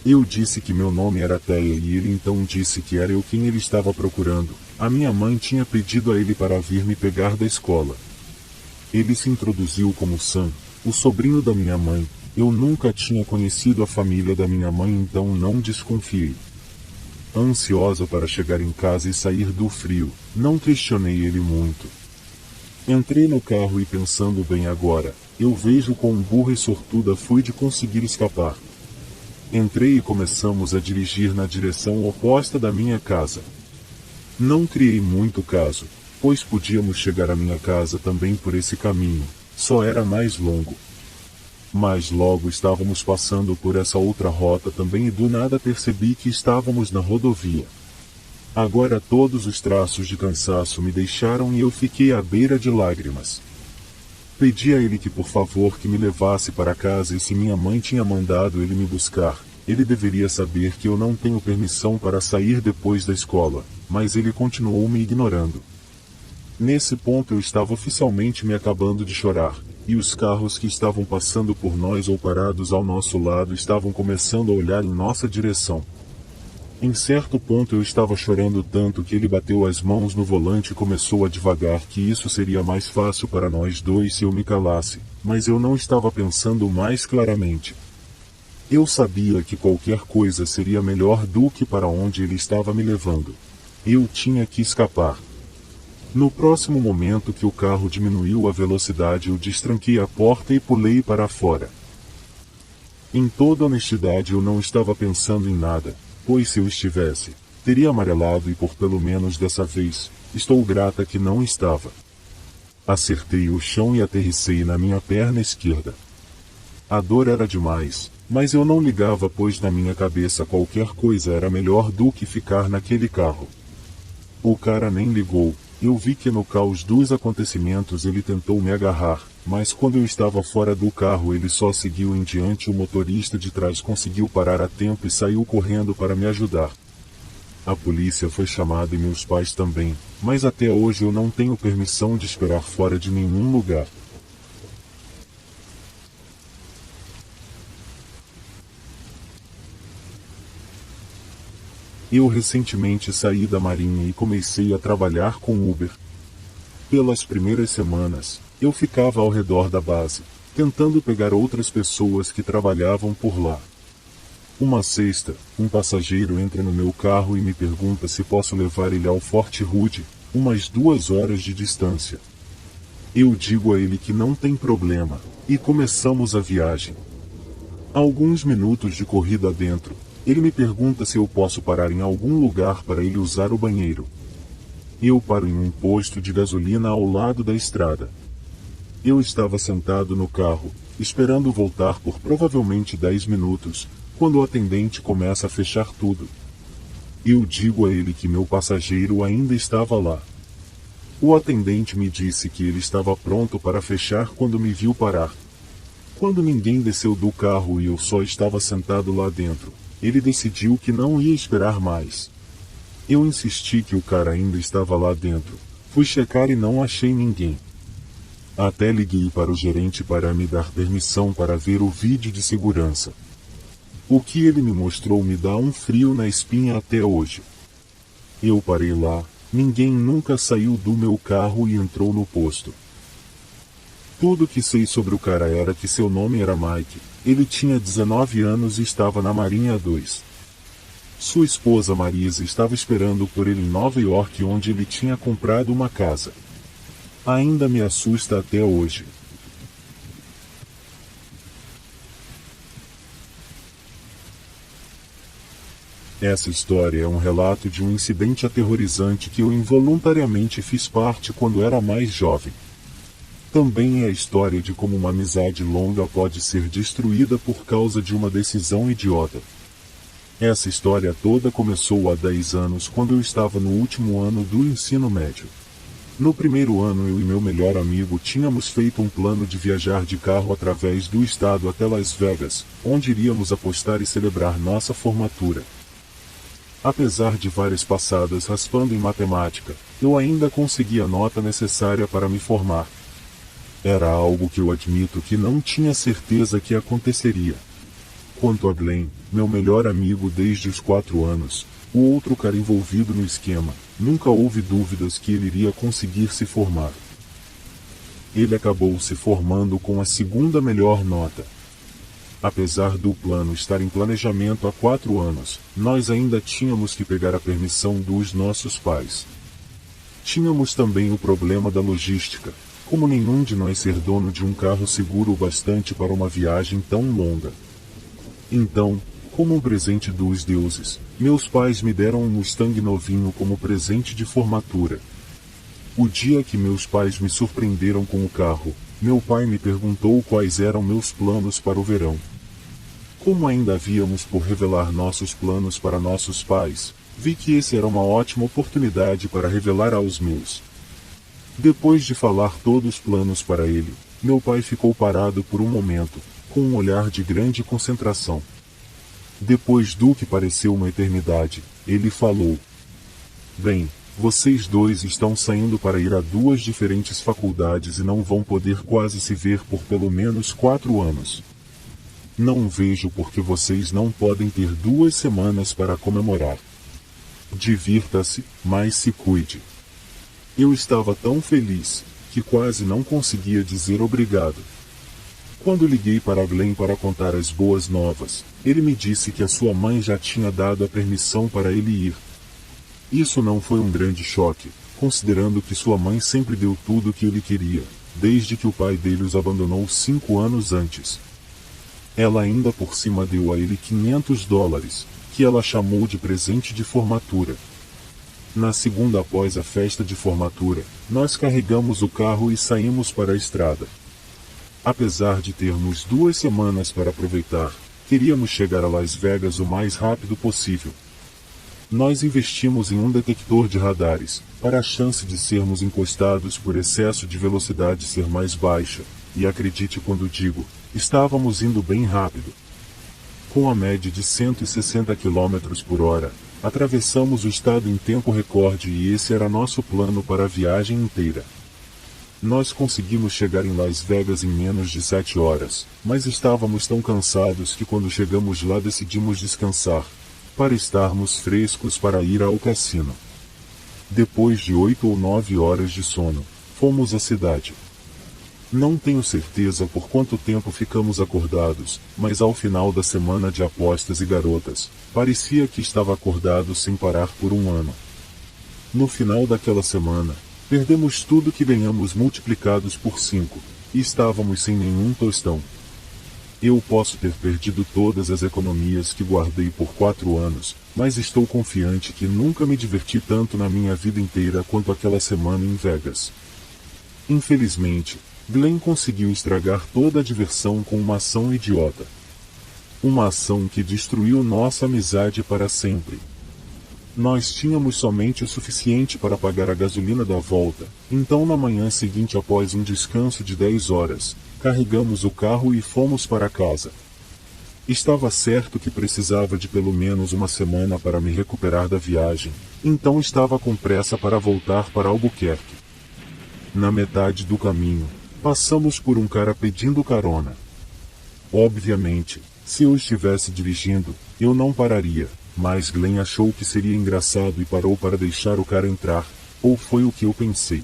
Eu disse que meu nome era Teia e ele então disse que era eu quem ele estava procurando. A minha mãe tinha pedido a ele para vir me pegar da escola. Ele se introduziu como Sam, o sobrinho da minha mãe. Eu nunca tinha conhecido a família da minha mãe, então não desconfiei. Ansiosa para chegar em casa e sair do frio, não questionei ele muito. Entrei no carro e pensando bem agora, eu vejo quão burra e sortuda fui de conseguir escapar. Entrei e começamos a dirigir na direção oposta da minha casa. Não criei muito caso, pois podíamos chegar à minha casa também por esse caminho, só era mais longo. Mas logo estávamos passando por essa outra rota também e do nada percebi que estávamos na rodovia. Agora todos os traços de cansaço me deixaram e eu fiquei à beira de lágrimas. Pedi a ele que por favor que me levasse para casa e se minha mãe tinha mandado ele me buscar, ele deveria saber que eu não tenho permissão para sair depois da escola, mas ele continuou me ignorando. Nesse ponto eu estava oficialmente me acabando de chorar, e os carros que estavam passando por nós ou parados ao nosso lado estavam começando a olhar em nossa direção. Em certo ponto eu estava chorando tanto que ele bateu as mãos no volante e começou a divagar que isso seria mais fácil para nós dois se eu me calasse, mas eu não estava pensando mais claramente. Eu sabia que qualquer coisa seria melhor do que para onde ele estava me levando. Eu tinha que escapar. No próximo momento que o carro diminuiu a velocidade, eu destranquei a porta e pulei para fora. Em toda honestidade eu não estava pensando em nada, pois se eu estivesse, teria amarelado e por pelo menos dessa vez, estou grata que não estava. Acertei o chão e aterrissei na minha perna esquerda. A dor era demais, mas eu não ligava pois na minha cabeça qualquer coisa era melhor do que ficar naquele carro. O cara nem ligou. Eu vi que no caos dos acontecimentos ele tentou me agarrar, mas quando eu estava fora do carro ele só seguiu em diante. O motorista de trás conseguiu parar a tempo e saiu correndo para me ajudar. A polícia foi chamada e meus pais também, mas até hoje eu não tenho permissão de esperar fora de nenhum lugar. Eu recentemente saí da Marinha e comecei a trabalhar com Uber. Pelas primeiras semanas, eu ficava ao redor da base, tentando pegar outras pessoas que trabalhavam por lá. Uma sexta, um passageiro entra no meu carro e me pergunta se posso levar ele ao Fort Hood, umas 2 horas de distância. Eu digo a ele que não tem problema, e começamos a viagem. Alguns minutos de corrida dentro, ele me pergunta se eu posso parar em algum lugar para ele usar o banheiro. Eu paro em um posto de gasolina ao lado da estrada. Eu estava sentado no carro, esperando voltar por provavelmente 10 minutos, quando o atendente começa a fechar tudo. Eu digo a ele que meu passageiro ainda estava lá. O atendente me disse que ele estava pronto para fechar quando me viu parar. Quando ninguém desceu do carro e eu só estava sentado lá dentro, ele decidiu que não ia esperar mais. Eu insisti que o cara ainda estava lá dentro. Fui checar e não achei ninguém. Até liguei para o gerente para me dar permissão para ver o vídeo de segurança. O que ele me mostrou me dá um frio na espinha até hoje. Eu parei lá, ninguém nunca saiu do meu carro e entrou no posto. Tudo que sei sobre o cara era que seu nome era Mike, ele tinha 19 anos e estava na Marinha 2. Sua esposa Marisa estava esperando por ele em Nova York, onde ele tinha comprado uma casa. Ainda me assusta até hoje. Essa história é um relato de um incidente aterrorizante que eu involuntariamente fiz parte quando era mais jovem. Também é a história de como uma amizade longa pode ser destruída por causa de uma decisão idiota. Essa história toda começou há 10 anos quando eu estava no último ano do ensino médio. No primeiro ano eu e meu melhor amigo tínhamos feito um plano de viajar de carro através do estado até Las Vegas, onde iríamos apostar e celebrar nossa formatura. Apesar de várias passadas raspando em matemática, eu ainda consegui a nota necessária para me formar. Era algo que eu admito que não tinha certeza que aconteceria. Quanto a Glenn, meu melhor amigo desde os 4 anos, o outro cara envolvido no esquema, nunca houve dúvidas que ele iria conseguir se formar. Ele acabou se formando com a segunda melhor nota. Apesar do plano estar em planejamento há 4 anos, nós ainda tínhamos que pegar a permissão dos nossos pais. Tínhamos também o problema da logística, como nenhum de nós ser dono de um carro seguro o bastante para uma viagem tão longa. Então, como um presente dos deuses, meus pais me deram um Mustang novinho como presente de formatura. O dia que meus pais me surpreenderam com o carro, meu pai me perguntou quais eram meus planos para o verão. Como ainda havíamos por revelar nossos planos para nossos pais, vi que esse era uma ótima oportunidade para revelar aos meus. Depois de falar todos os planos para ele, meu pai ficou parado por um momento, com um olhar de grande concentração. Depois do que pareceu uma eternidade, ele falou: "Bem, vocês dois estão saindo para ir a 2 diferentes faculdades e não vão poder quase se ver por pelo menos 4 anos. Não vejo por que vocês não podem ter 2 semanas para comemorar. Divirta-se, mas se cuide." Eu estava tão feliz, que quase não conseguia dizer obrigado. Quando liguei para Glenn para contar as boas novas, ele me disse que a sua mãe já tinha dado a permissão para ele ir. Isso não foi um grande choque, considerando que sua mãe sempre deu tudo o que ele queria, desde que o pai dele os abandonou 5 anos antes. Ela ainda por cima deu a ele $500, que ela chamou de presente de formatura. Na segunda após a festa de formatura, nós carregamos o carro e saímos para a estrada. Apesar de termos 2 semanas para aproveitar, queríamos chegar a Las Vegas o mais rápido possível. Nós investimos em um detector de radares, para a chance de sermos encostados por excesso de velocidade ser mais baixa, e acredite quando digo, estávamos indo bem rápido. Com a média de 160 km por hora, atravessamos o estado em tempo recorde e esse era nosso plano para a viagem inteira. Nós conseguimos chegar em Las Vegas em menos de 7 horas, mas estávamos tão cansados que quando chegamos lá decidimos descansar, para estarmos frescos para ir ao cassino. Depois de 8 ou 9 horas de sono, fomos à cidade. Não tenho certeza por quanto tempo ficamos acordados, mas ao final da semana de apostas e garotas, parecia que estava acordado sem parar por um ano. No final daquela semana, perdemos tudo que ganhamos multiplicados por 5, e estávamos sem nenhum tostão. Eu posso ter perdido todas as economias que guardei por 4 anos, mas estou confiante que nunca me diverti tanto na minha vida inteira quanto aquela semana em Vegas. Infelizmente, Glenn conseguiu estragar toda a diversão com uma ação idiota. Uma ação que destruiu nossa amizade para sempre. Nós tínhamos somente o suficiente para pagar a gasolina da volta, então na manhã seguinte, após um descanso de 10 horas, carregamos o carro e fomos para casa. Estava certo que precisava de pelo menos uma semana para me recuperar da viagem, então estava com pressa para voltar para Albuquerque. Na metade do caminho, passamos por um cara pedindo carona. Obviamente, se eu estivesse dirigindo, eu não pararia, mas Glenn achou que seria engraçado e parou para deixar o cara entrar, ou foi o que eu pensei.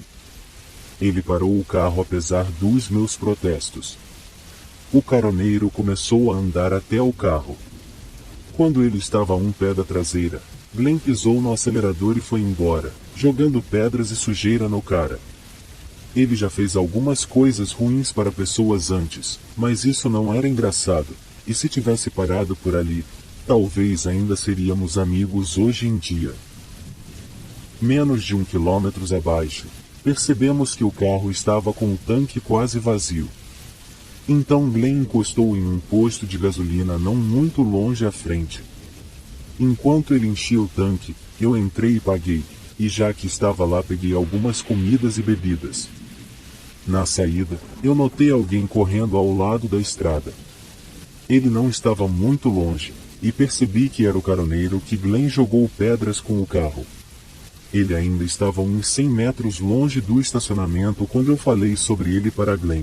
Ele parou o carro apesar dos meus protestos. O caroneiro começou a andar até o carro. Quando ele estava a um pé da traseira, Glenn pisou no acelerador e foi embora, jogando pedras e sujeira no cara. Ele já fez algumas coisas ruins para pessoas antes, mas isso não era engraçado, e se tivesse parado por ali, talvez ainda seríamos amigos hoje em dia. Menos de 1 quilômetro abaixo, percebemos que o carro estava com o tanque quase vazio. Então Glenn encostou em um posto de gasolina não muito longe à frente. Enquanto ele enchia o tanque, eu entrei e paguei, e já que estava lá peguei algumas comidas e bebidas. Na saída, eu notei alguém correndo ao lado da estrada. Ele não estava muito longe, e percebi que era o caroneiro que Glenn jogou pedras com o carro. Ele ainda estava uns 100 metros longe do estacionamento quando eu falei sobre ele para Glenn.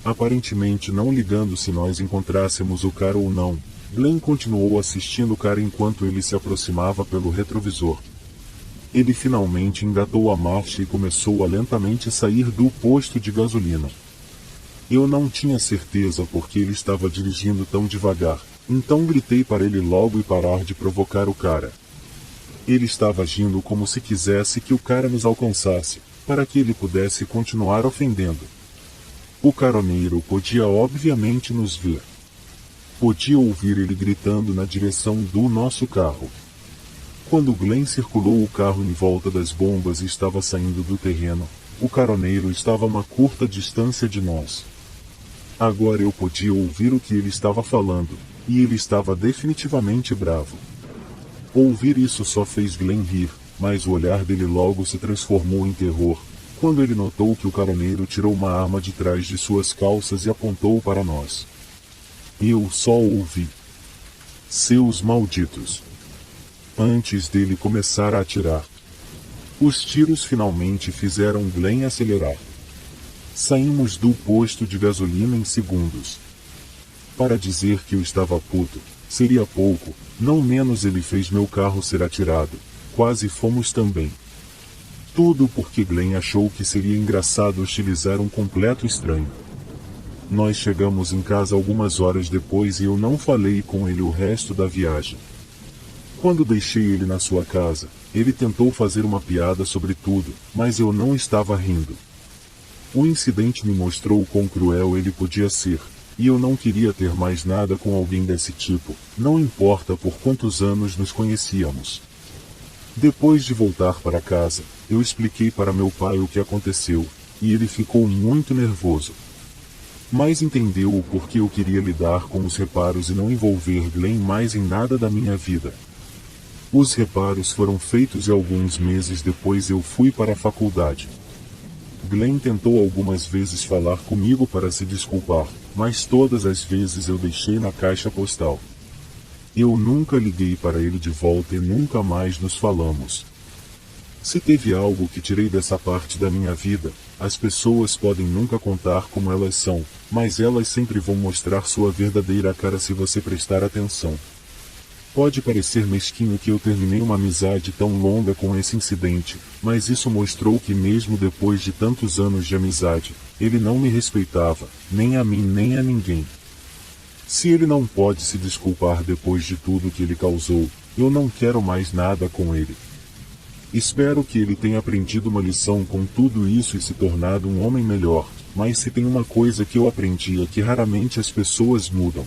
Aparentemente não ligando se nós encontrássemos o cara ou não, Glenn continuou assistindo o cara enquanto ele se aproximava pelo retrovisor. Ele finalmente engatou a marcha e começou a lentamente sair do posto de gasolina. Eu não tinha certeza porque ele estava dirigindo tão devagar, então gritei para ele logo e parar de provocar o cara. Ele estava agindo como se quisesse que o cara nos alcançasse, para que ele pudesse continuar ofendendo. O caroneiro podia obviamente nos ver. Podia ouvir ele gritando na direção do nosso carro. Quando Glenn circulou o carro em volta das bombas e estava saindo do terreno, o caroneiro estava a uma curta distância de nós. Agora eu podia ouvir o que ele estava falando, e ele estava definitivamente bravo. Ouvir isso só fez Glenn rir, mas o olhar dele logo se transformou em terror, quando ele notou que o caroneiro tirou uma arma de trás de suas calças e apontou para nós. Eu só ouvi: "Seus malditos!" Antes dele começar a atirar. Os tiros finalmente fizeram Glenn acelerar. Saímos do posto de gasolina em segundos. Para dizer que eu estava puto, seria pouco, não menos ele fez meu carro ser atirado. Quase fomos também. Tudo porque Glenn achou que seria engraçado hostilizar um completo estranho. Nós chegamos em casa algumas horas depois e eu não falei com ele o resto da viagem. Quando deixei ele na sua casa, ele tentou fazer uma piada sobre tudo, mas eu não estava rindo. O incidente me mostrou quão cruel ele podia ser, e eu não queria ter mais nada com alguém desse tipo, não importa por quantos anos nos conhecíamos. Depois de voltar para casa, eu expliquei para meu pai o que aconteceu, e ele ficou muito nervoso. Mas entendeu o porquê eu queria lidar com os reparos e não envolver Glenn mais em nada da minha vida. Os reparos foram feitos e alguns meses depois eu fui para a faculdade. Glenn tentou algumas vezes falar comigo para se desculpar, mas todas as vezes eu deixei na caixa postal. Eu nunca liguei para ele de volta e nunca mais nos falamos. Se teve algo que tirei dessa parte da minha vida, as pessoas podem nunca contar como elas são, mas elas sempre vão mostrar sua verdadeira cara se você prestar atenção. Pode parecer mesquinho que eu terminei uma amizade tão longa com esse incidente, mas isso mostrou que mesmo depois de tantos anos de amizade, ele não me respeitava, nem a mim nem a ninguém. Se ele não pode se desculpar depois de tudo que ele causou, eu não quero mais nada com ele. Espero que ele tenha aprendido uma lição com tudo isso e se tornado um homem melhor, mas se tem uma coisa que eu aprendi é que raramente as pessoas mudam.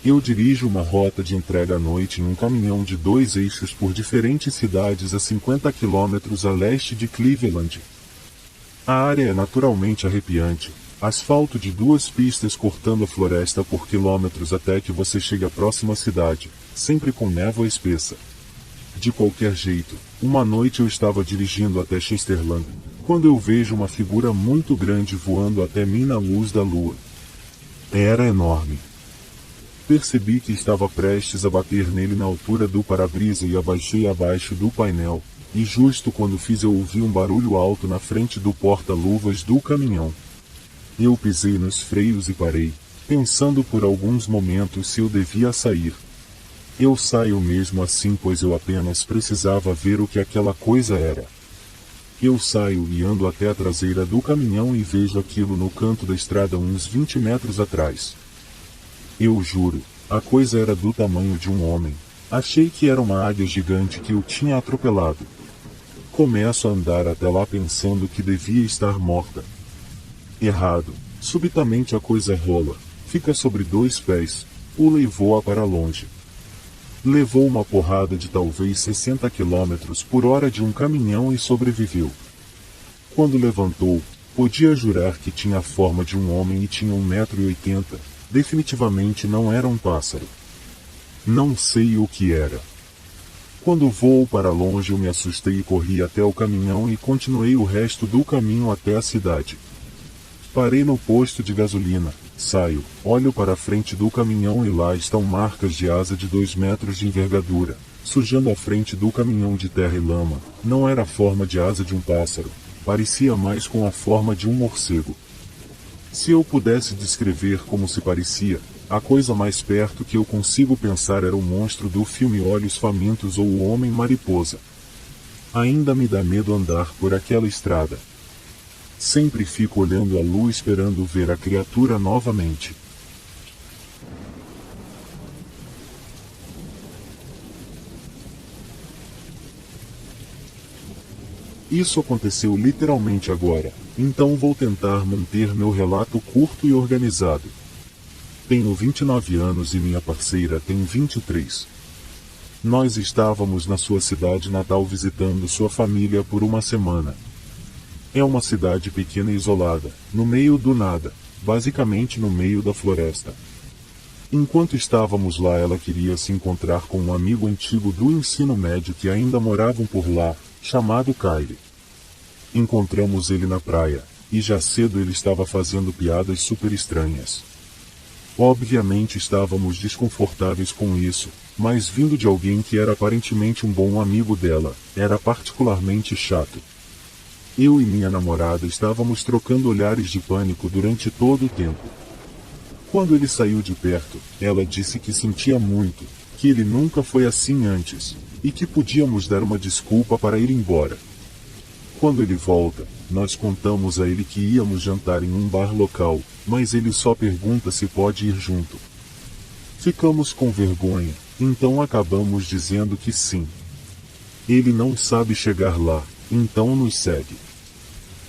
Eu dirijo uma rota de entrega à noite em um caminhão de 2 eixos por diferentes cidades a 50 quilômetros a leste de Cleveland. A área é naturalmente arrepiante, asfalto de 2 pistas cortando a floresta por quilômetros até que você chegue à próxima cidade, sempre com névoa espessa. De qualquer jeito, uma noite eu estava dirigindo até Chesterland, quando eu vejo uma figura muito grande voando até mim na luz da lua. Era enorme. Percebi que estava prestes a bater nele na altura do para-brisa e abaixei abaixo do painel, e justo quando fiz eu ouvi um barulho alto na frente do porta-luvas do caminhão. Eu pisei nos freios e parei, pensando por alguns momentos se eu devia sair. Eu saio mesmo assim pois eu apenas precisava ver o que aquela coisa era. Eu saio e ando até a traseira do caminhão e vejo aquilo no canto da estrada uns 20 metros atrás. Eu juro, a coisa era do tamanho de um homem. Achei que era uma águia gigante que eu tinha atropelado. Começo a andar até lá pensando que devia estar morta. Errado. Subitamente a coisa rola, fica sobre 2 pés, pula e voa para longe. Levou uma porrada de talvez 60 km por hora de um caminhão e sobreviveu. Quando levantou, podia jurar que tinha a forma de um homem e tinha 1,80 m. Definitivamente não era um pássaro. Não sei o que era. Quando voou para longe eu me assustei e corri até o caminhão e continuei o resto do caminho até a cidade. Parei no posto de gasolina, saio, olho para a frente do caminhão e lá estão marcas de asa de 2 metros de envergadura, sujando a frente do caminhão de terra e lama. Não era a forma de asa de um pássaro, parecia mais com a forma de um morcego. Se eu pudesse descrever como se parecia, a coisa mais perto que eu consigo pensar era o monstro do filme Olhos Famintos ou o Homem-Mariposa. Ainda me dá medo andar por aquela estrada. Sempre fico olhando a lua esperando ver a criatura novamente. Isso aconteceu literalmente agora, então vou tentar manter meu relato curto e organizado. Tenho 29 anos e minha parceira tem 23. Nós estávamos na sua cidade natal visitando sua família por uma semana. É uma cidade pequena e isolada, no meio do nada, basicamente no meio da floresta. Enquanto estávamos lá ela queria se encontrar com um amigo antigo do ensino médio que ainda moravam por lá, chamado Kyle. Encontramos ele na praia, e já cedo ele estava fazendo piadas super estranhas. Obviamente estávamos desconfortáveis com isso, mas vindo de alguém que era aparentemente um bom amigo dela, era particularmente chato. Eu e minha namorada estávamos trocando olhares de pânico durante todo o tempo. Quando ele saiu de perto, ela disse que sentia muito, que ele nunca foi assim antes, e que podíamos dar uma desculpa para ir embora. Quando ele volta, nós contamos a ele que íamos jantar em um bar local, mas ele só pergunta se pode ir junto. Ficamos com vergonha, então acabamos dizendo que sim. Ele não sabe chegar lá, então nos segue.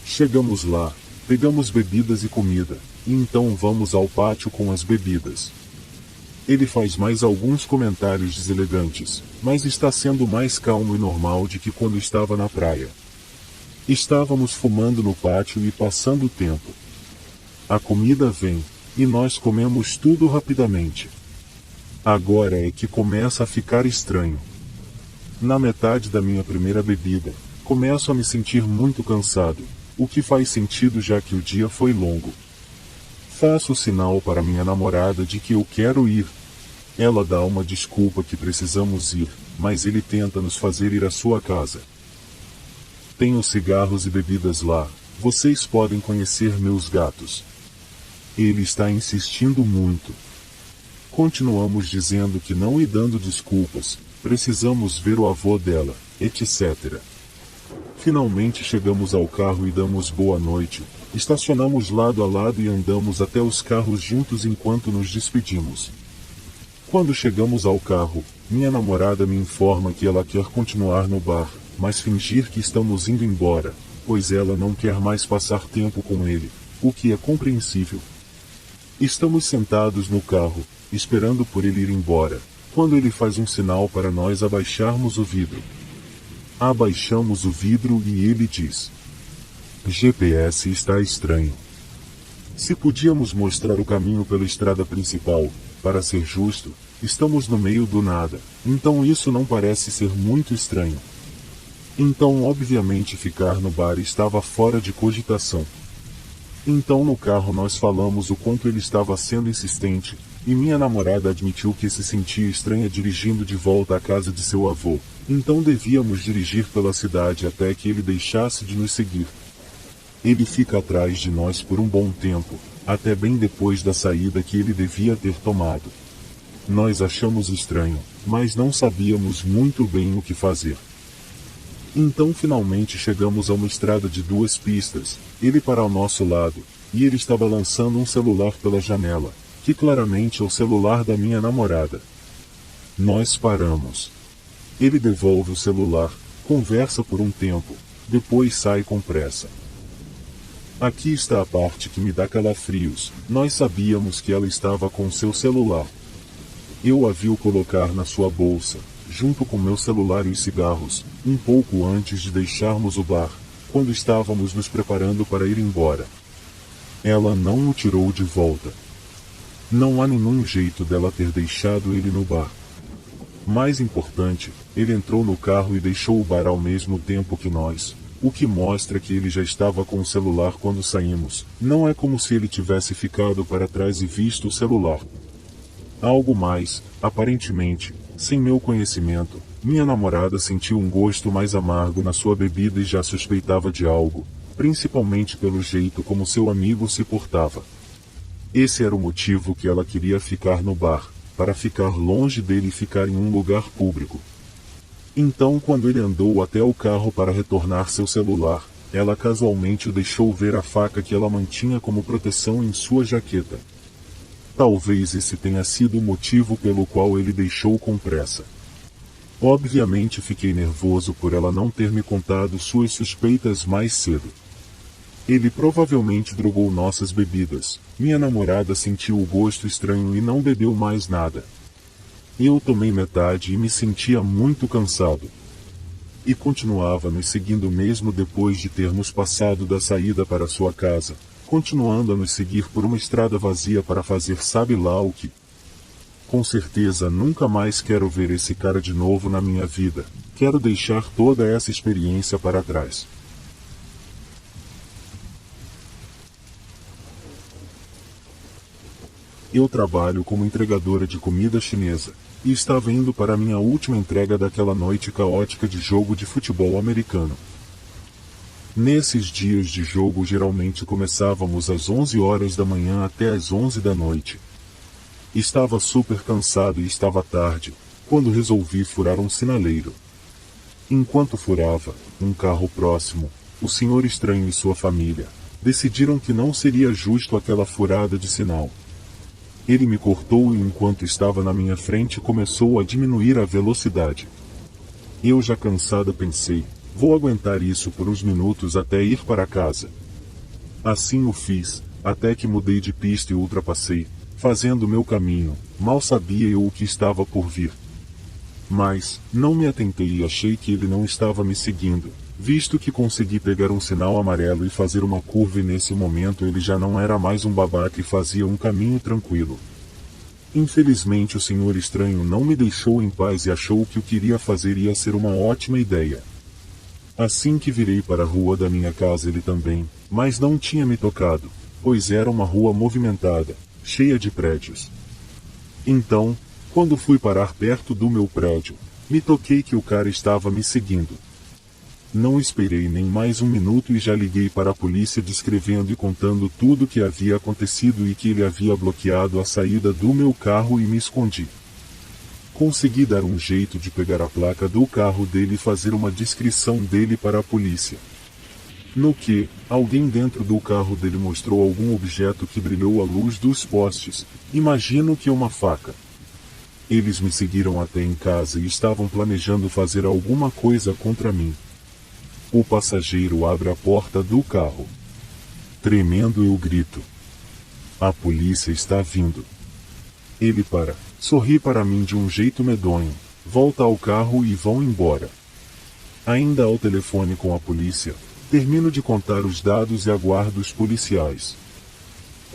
Chegamos lá, pegamos bebidas e comida, e então vamos ao pátio com as bebidas. Ele faz mais alguns comentários deselegantes, mas está sendo mais calmo e normal do que quando estava na praia. Estávamos fumando no pátio e passando o tempo. A comida vem, e nós comemos tudo rapidamente. Agora é que começa a ficar estranho. Na metade da minha primeira bebida, começo a me sentir muito cansado, o que faz sentido já que o dia foi longo. Faço o sinal para minha namorada de que eu quero ir. Ela dá uma desculpa que precisamos ir, mas ele tenta nos fazer ir à sua casa. Tenho cigarros e bebidas lá, Vocês podem conhecer meus gatos. Ele está insistindo muito. Continuamos dizendo que não e dando desculpas, precisamos ver o avô dela, etc. Finalmente chegamos ao carro e damos boa noite, estacionamos lado a lado e andamos até os carros juntos enquanto nos despedimos. Quando chegamos ao carro, minha namorada me informa que ela quer continuar no bar, mas fingir que estamos indo embora, pois ela não quer mais passar tempo com ele, o que é compreensível. Estamos sentados no carro, esperando por ele ir embora, quando ele faz um sinal para nós abaixarmos o vidro. Abaixamos o vidro e ele diz: GPS está estranho. Se podíamos mostrar o caminho pela estrada principal, para ser justo, estamos no meio do nada, então isso não parece ser muito estranho. Então obviamente ficar no bar estava fora de cogitação. Então no carro nós falamos o quanto ele estava sendo insistente, e minha namorada admitiu que se sentia estranha dirigindo de volta à casa de seu avô, então devíamos dirigir pela cidade até que ele deixasse de nos seguir. Ele fica atrás de nós por um bom tempo, até bem depois da saída que ele devia ter tomado. Nós achamos estranho, mas não sabíamos muito bem o que fazer. Então finalmente chegamos a uma estrada de 2 pistas, ele para ao nosso lado, e ele estava lançando um celular pela janela, que claramente é o celular da minha namorada. Nós paramos. Ele devolve o celular, conversa por um tempo, depois sai com pressa. Aqui está a parte que me dá calafrios, nós sabíamos que ela estava com seu celular. Eu a viu colocar na sua bolsa, junto com meu celular e os cigarros, um pouco antes de deixarmos o bar, quando estávamos nos preparando para ir embora. Ela não o tirou de volta. Não há nenhum jeito dela ter deixado ele no bar. Mais importante, ele entrou no carro e deixou o bar ao mesmo tempo que nós, o que mostra que ele já estava com o celular quando saímos. Não é como se ele tivesse ficado para trás e visto o celular. Algo mais, aparentemente, sem meu conhecimento, minha namorada sentiu um gosto mais amargo na sua bebida e já suspeitava de algo, principalmente pelo jeito como seu amigo se portava. Esse era o motivo que ela queria ficar no bar, para ficar longe dele e ficar em um lugar público. Então quando ele andou até o carro para retornar seu celular, ela casualmente o deixou ver a faca que ela mantinha como proteção em sua jaqueta. Talvez esse tenha sido o motivo pelo qual ele deixou com pressa. Obviamente fiquei nervoso por ela não ter me contado suas suspeitas mais cedo. Ele provavelmente drogou nossas bebidas. Minha namorada sentiu o gosto estranho e não bebeu mais nada. Eu tomei metade e me sentia muito cansado. E continuava nos seguindo mesmo depois de termos passado da saída para sua casa, continuando a nos seguir por uma estrada vazia para fazer sabe lá o que. Com certeza nunca mais quero ver esse cara de novo na minha vida, quero deixar toda essa experiência para trás. Eu trabalho como entregadora de comida chinesa, e estava indo para a minha última entrega daquela noite caótica de jogo de futebol americano. Nesses dias de jogo geralmente começávamos às 11 horas da manhã até às 11 da noite. Estava super cansado e estava tarde, quando resolvi furar um sinaleiro. Enquanto furava, um carro próximo, o senhor estranho e sua família, decidiram que não seria justo aquela furada de sinal. Ele me cortou e enquanto estava na minha frente começou a diminuir a velocidade. Eu já cansada pensei, vou aguentar isso por uns minutos até ir para casa. Assim o fiz, até que mudei de pista e ultrapassei, fazendo meu caminho, mal sabia eu o que estava por vir. Mas, não me atentei e achei que ele não estava me seguindo, visto que consegui pegar um sinal amarelo e fazer uma curva e nesse momento ele já não era mais um babaca e fazia um caminho tranquilo. Infelizmente o senhor estranho não me deixou em paz e achou que o que iria fazer ia ser uma ótima ideia. Assim que virei para a rua da minha casa ele também, mas não tinha me tocado, pois era uma rua movimentada, cheia de prédios. Então, quando fui parar perto do meu prédio, me toquei que o cara estava me seguindo. Não esperei nem mais um minuto e já liguei para a polícia descrevendo e contando tudo o que havia acontecido e que ele havia bloqueado a saída do meu carro e me escondi. Consegui dar um jeito de pegar a placa do carro dele e fazer uma descrição dele para a polícia. No que, alguém dentro do carro dele mostrou algum objeto que brilhou à luz dos postes, imagino que uma faca. Eles me seguiram até em casa e estavam planejando fazer alguma coisa contra mim. O passageiro abre a porta do carro. Tremendo eu grito. A polícia está vindo. Ele para, sorri para mim de um jeito medonho, volta ao carro e vão embora. Ainda ao telefone com a polícia, termino de contar os dados e aguardo os policiais.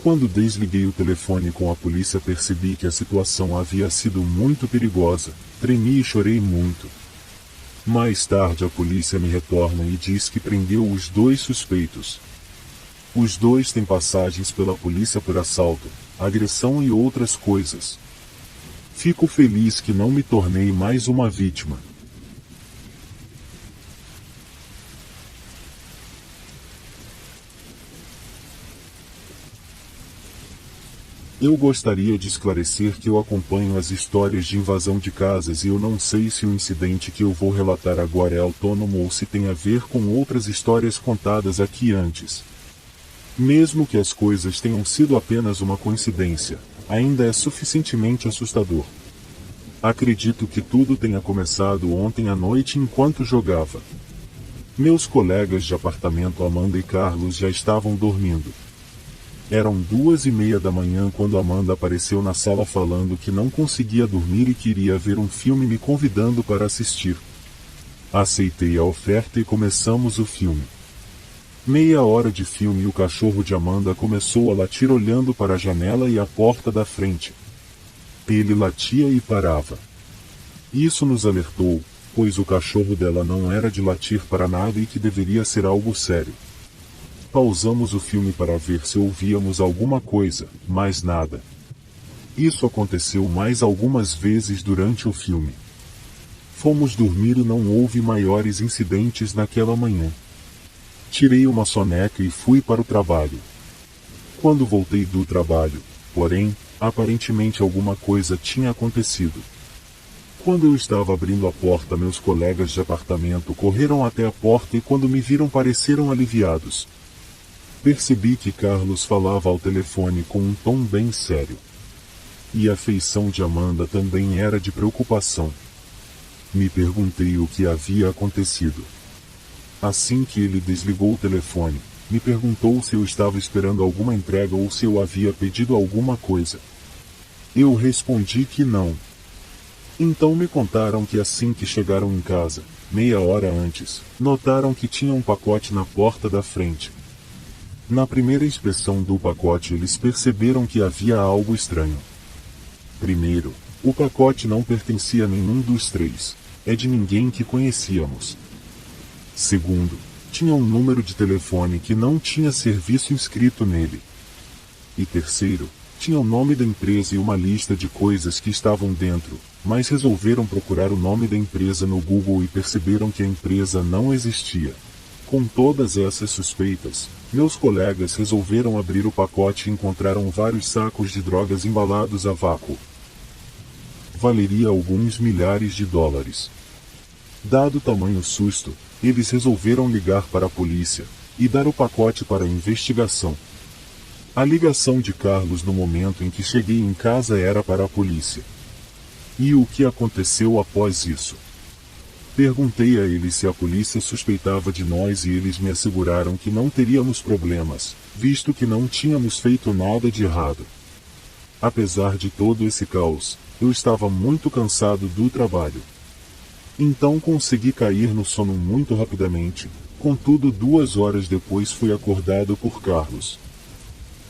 Quando desliguei o telefone com a polícia percebi que a situação havia sido muito perigosa, tremi e chorei muito. Mais tarde a polícia me retorna e diz que prendeu os 2 suspeitos. Os 2 têm passagens pela polícia por assalto, agressão e outras coisas. Fico feliz que não me tornei mais uma vítima. Eu gostaria de esclarecer que eu acompanho as histórias de invasão de casas e eu não sei se o incidente que eu vou relatar agora é autônomo ou se tem a ver com outras histórias contadas aqui antes. Mesmo que as coisas tenham sido apenas uma coincidência, ainda é suficientemente assustador. Acredito que tudo tenha começado ontem à noite enquanto jogava. Meus colegas de apartamento Amanda e Carlos já estavam dormindo. Eram 2:30 da manhã quando Amanda apareceu na sala falando que não conseguia dormir e queria ver um filme me convidando para assistir. Aceitei a oferta e começamos o filme. Meia hora de filme e o cachorro de Amanda começou a latir olhando para a janela e a porta da frente. Ele latia e parava. Isso nos alertou, pois o cachorro dela não era de latir para nada e que deveria ser algo sério. Pausamos o filme para ver se ouvíamos alguma coisa, mas nada. Isso aconteceu mais algumas vezes durante o filme. Fomos dormir e não houve maiores incidentes naquela manhã. Tirei uma soneca e fui para o trabalho. Quando voltei do trabalho, porém, aparentemente alguma coisa tinha acontecido. Quando eu estava abrindo a porta, meus colegas de apartamento correram até a porta e quando me viram pareceram aliviados. Percebi que Carlos falava ao telefone com um tom bem sério. E a feição de Amanda também era de preocupação. Me perguntei o que havia acontecido. Assim que ele desligou o telefone, me perguntou se eu estava esperando alguma entrega ou se eu havia pedido alguma coisa. Eu respondi que não. Então me contaram que assim que chegaram em casa, meia hora antes, notaram que tinha um pacote na porta da frente. Na primeira inspeção do pacote eles perceberam que havia algo estranho. Primeiro, o pacote não pertencia a nenhum dos 3, é de ninguém que conhecíamos. Segundo, tinha um número de telefone que não tinha serviço inscrito nele. E terceiro, tinha o nome da empresa e uma lista de coisas que estavam dentro, mas resolveram procurar o nome da empresa no Google e perceberam que a empresa não existia. Com todas essas suspeitas, meus colegas resolveram abrir o pacote e encontraram vários sacos de drogas embalados a vácuo. Valeria alguns milhares de dólares. Dado tamanho susto, eles resolveram ligar para a polícia e dar o pacote para a investigação. A ligação de Carlos no momento em que cheguei em casa era para a polícia. E o que aconteceu após isso? Perguntei a eles se a polícia suspeitava de nós e eles me asseguraram que não teríamos problemas, visto que não tínhamos feito nada de errado. Apesar de todo esse caos, eu estava muito cansado do trabalho. Então consegui cair no sono muito rapidamente, contudo 2 horas depois fui acordado por Carlos.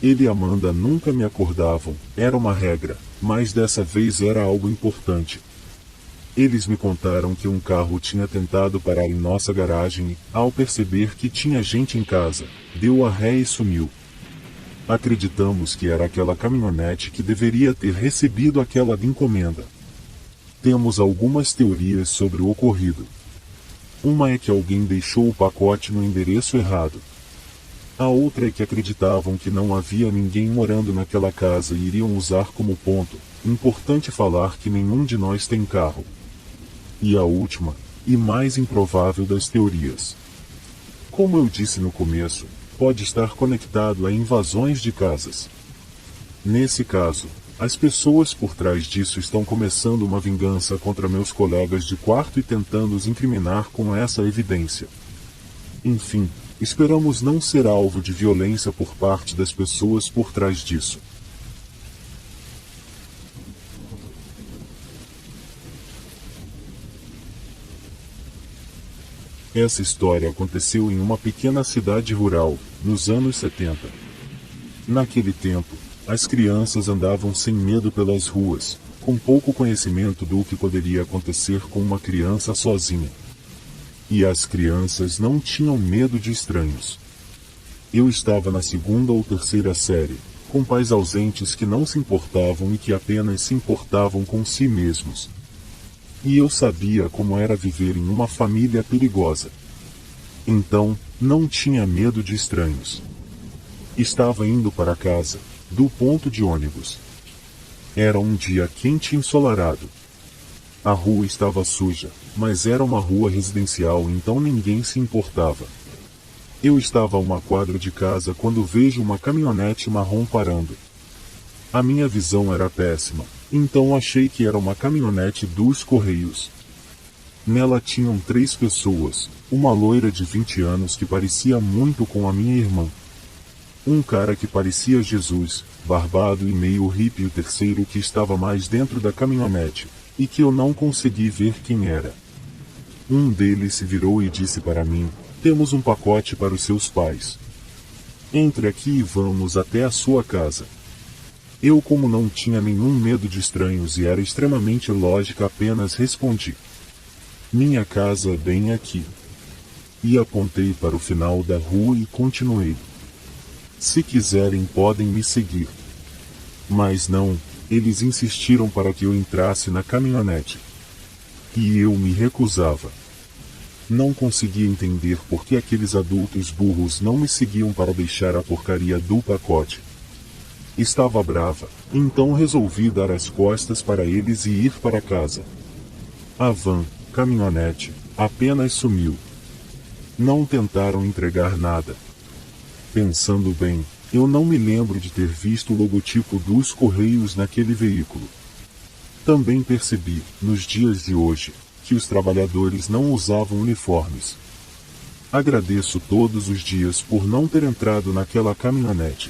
Ele e Amanda nunca me acordavam, era uma regra, mas dessa vez era algo importante. Eles me contaram que um carro tinha tentado parar em nossa garagem e, ao perceber que tinha gente em casa, deu a ré e sumiu. Acreditamos que era aquela caminhonete que deveria ter recebido aquela encomenda. Temos algumas teorias sobre o ocorrido. Uma é que alguém deixou o pacote no endereço errado. A outra é que acreditavam que não havia ninguém morando naquela casa e iriam usar como ponto. Importante falar que nenhum de nós tem carro. E a última, e mais improvável das teorias. Como eu disse no começo, pode estar conectado a invasões de casas. Nesse caso, as pessoas por trás disso estão começando uma vingança contra meus colegas de quarto e tentando os incriminar com essa evidência. Enfim, esperamos não ser alvo de violência por parte das pessoas por trás disso. Essa história aconteceu em uma pequena cidade rural, nos anos 70. Naquele tempo, as crianças andavam sem medo pelas ruas, com pouco conhecimento do que poderia acontecer com uma criança sozinha. E as crianças não tinham medo de estranhos. Eu estava na 2ª ou 3ª série, com pais ausentes que não se importavam e que apenas se importavam com si mesmos. E eu sabia como era viver em uma família perigosa. Então, não tinha medo de estranhos. Estava indo para casa, do ponto de ônibus. Era um dia quente e ensolarado. A rua estava suja, mas era uma rua residencial, então ninguém se importava. Eu estava a uma quadra de casa quando vejo uma caminhonete marrom parando. A minha visão era péssima, então achei que era uma caminhonete dos Correios. Nela tinham 3 pessoas, uma loira de 20 anos que parecia muito com a minha irmã. Um cara que parecia Jesus, barbado e meio hippie, e o terceiro que estava mais dentro da caminhonete, e que eu não consegui ver quem era. Um deles se virou e disse para mim: "Temos um pacote para os seus pais. Entre aqui e vamos até a sua casa." Eu, como não tinha nenhum medo de estranhos e era extremamente lógica, apenas respondi: "Minha casa é bem aqui." E apontei para o final da rua e continuei: "Se quiserem podem me seguir." Mas não, eles insistiram para que eu entrasse na caminhonete. E eu me recusava. Não conseguia entender por que aqueles adultos burros não me seguiam para deixar a porcaria do pacote. Estava brava, então resolvi dar as costas para eles e ir para casa. A van, caminhonete, apenas sumiu. Não tentaram entregar nada. Pensando bem, eu não me lembro de ter visto o logotipo dos Correios naquele veículo. Também percebi, nos dias de hoje, que os trabalhadores não usavam uniformes. Agradeço todos os dias por não ter entrado naquela caminhonete.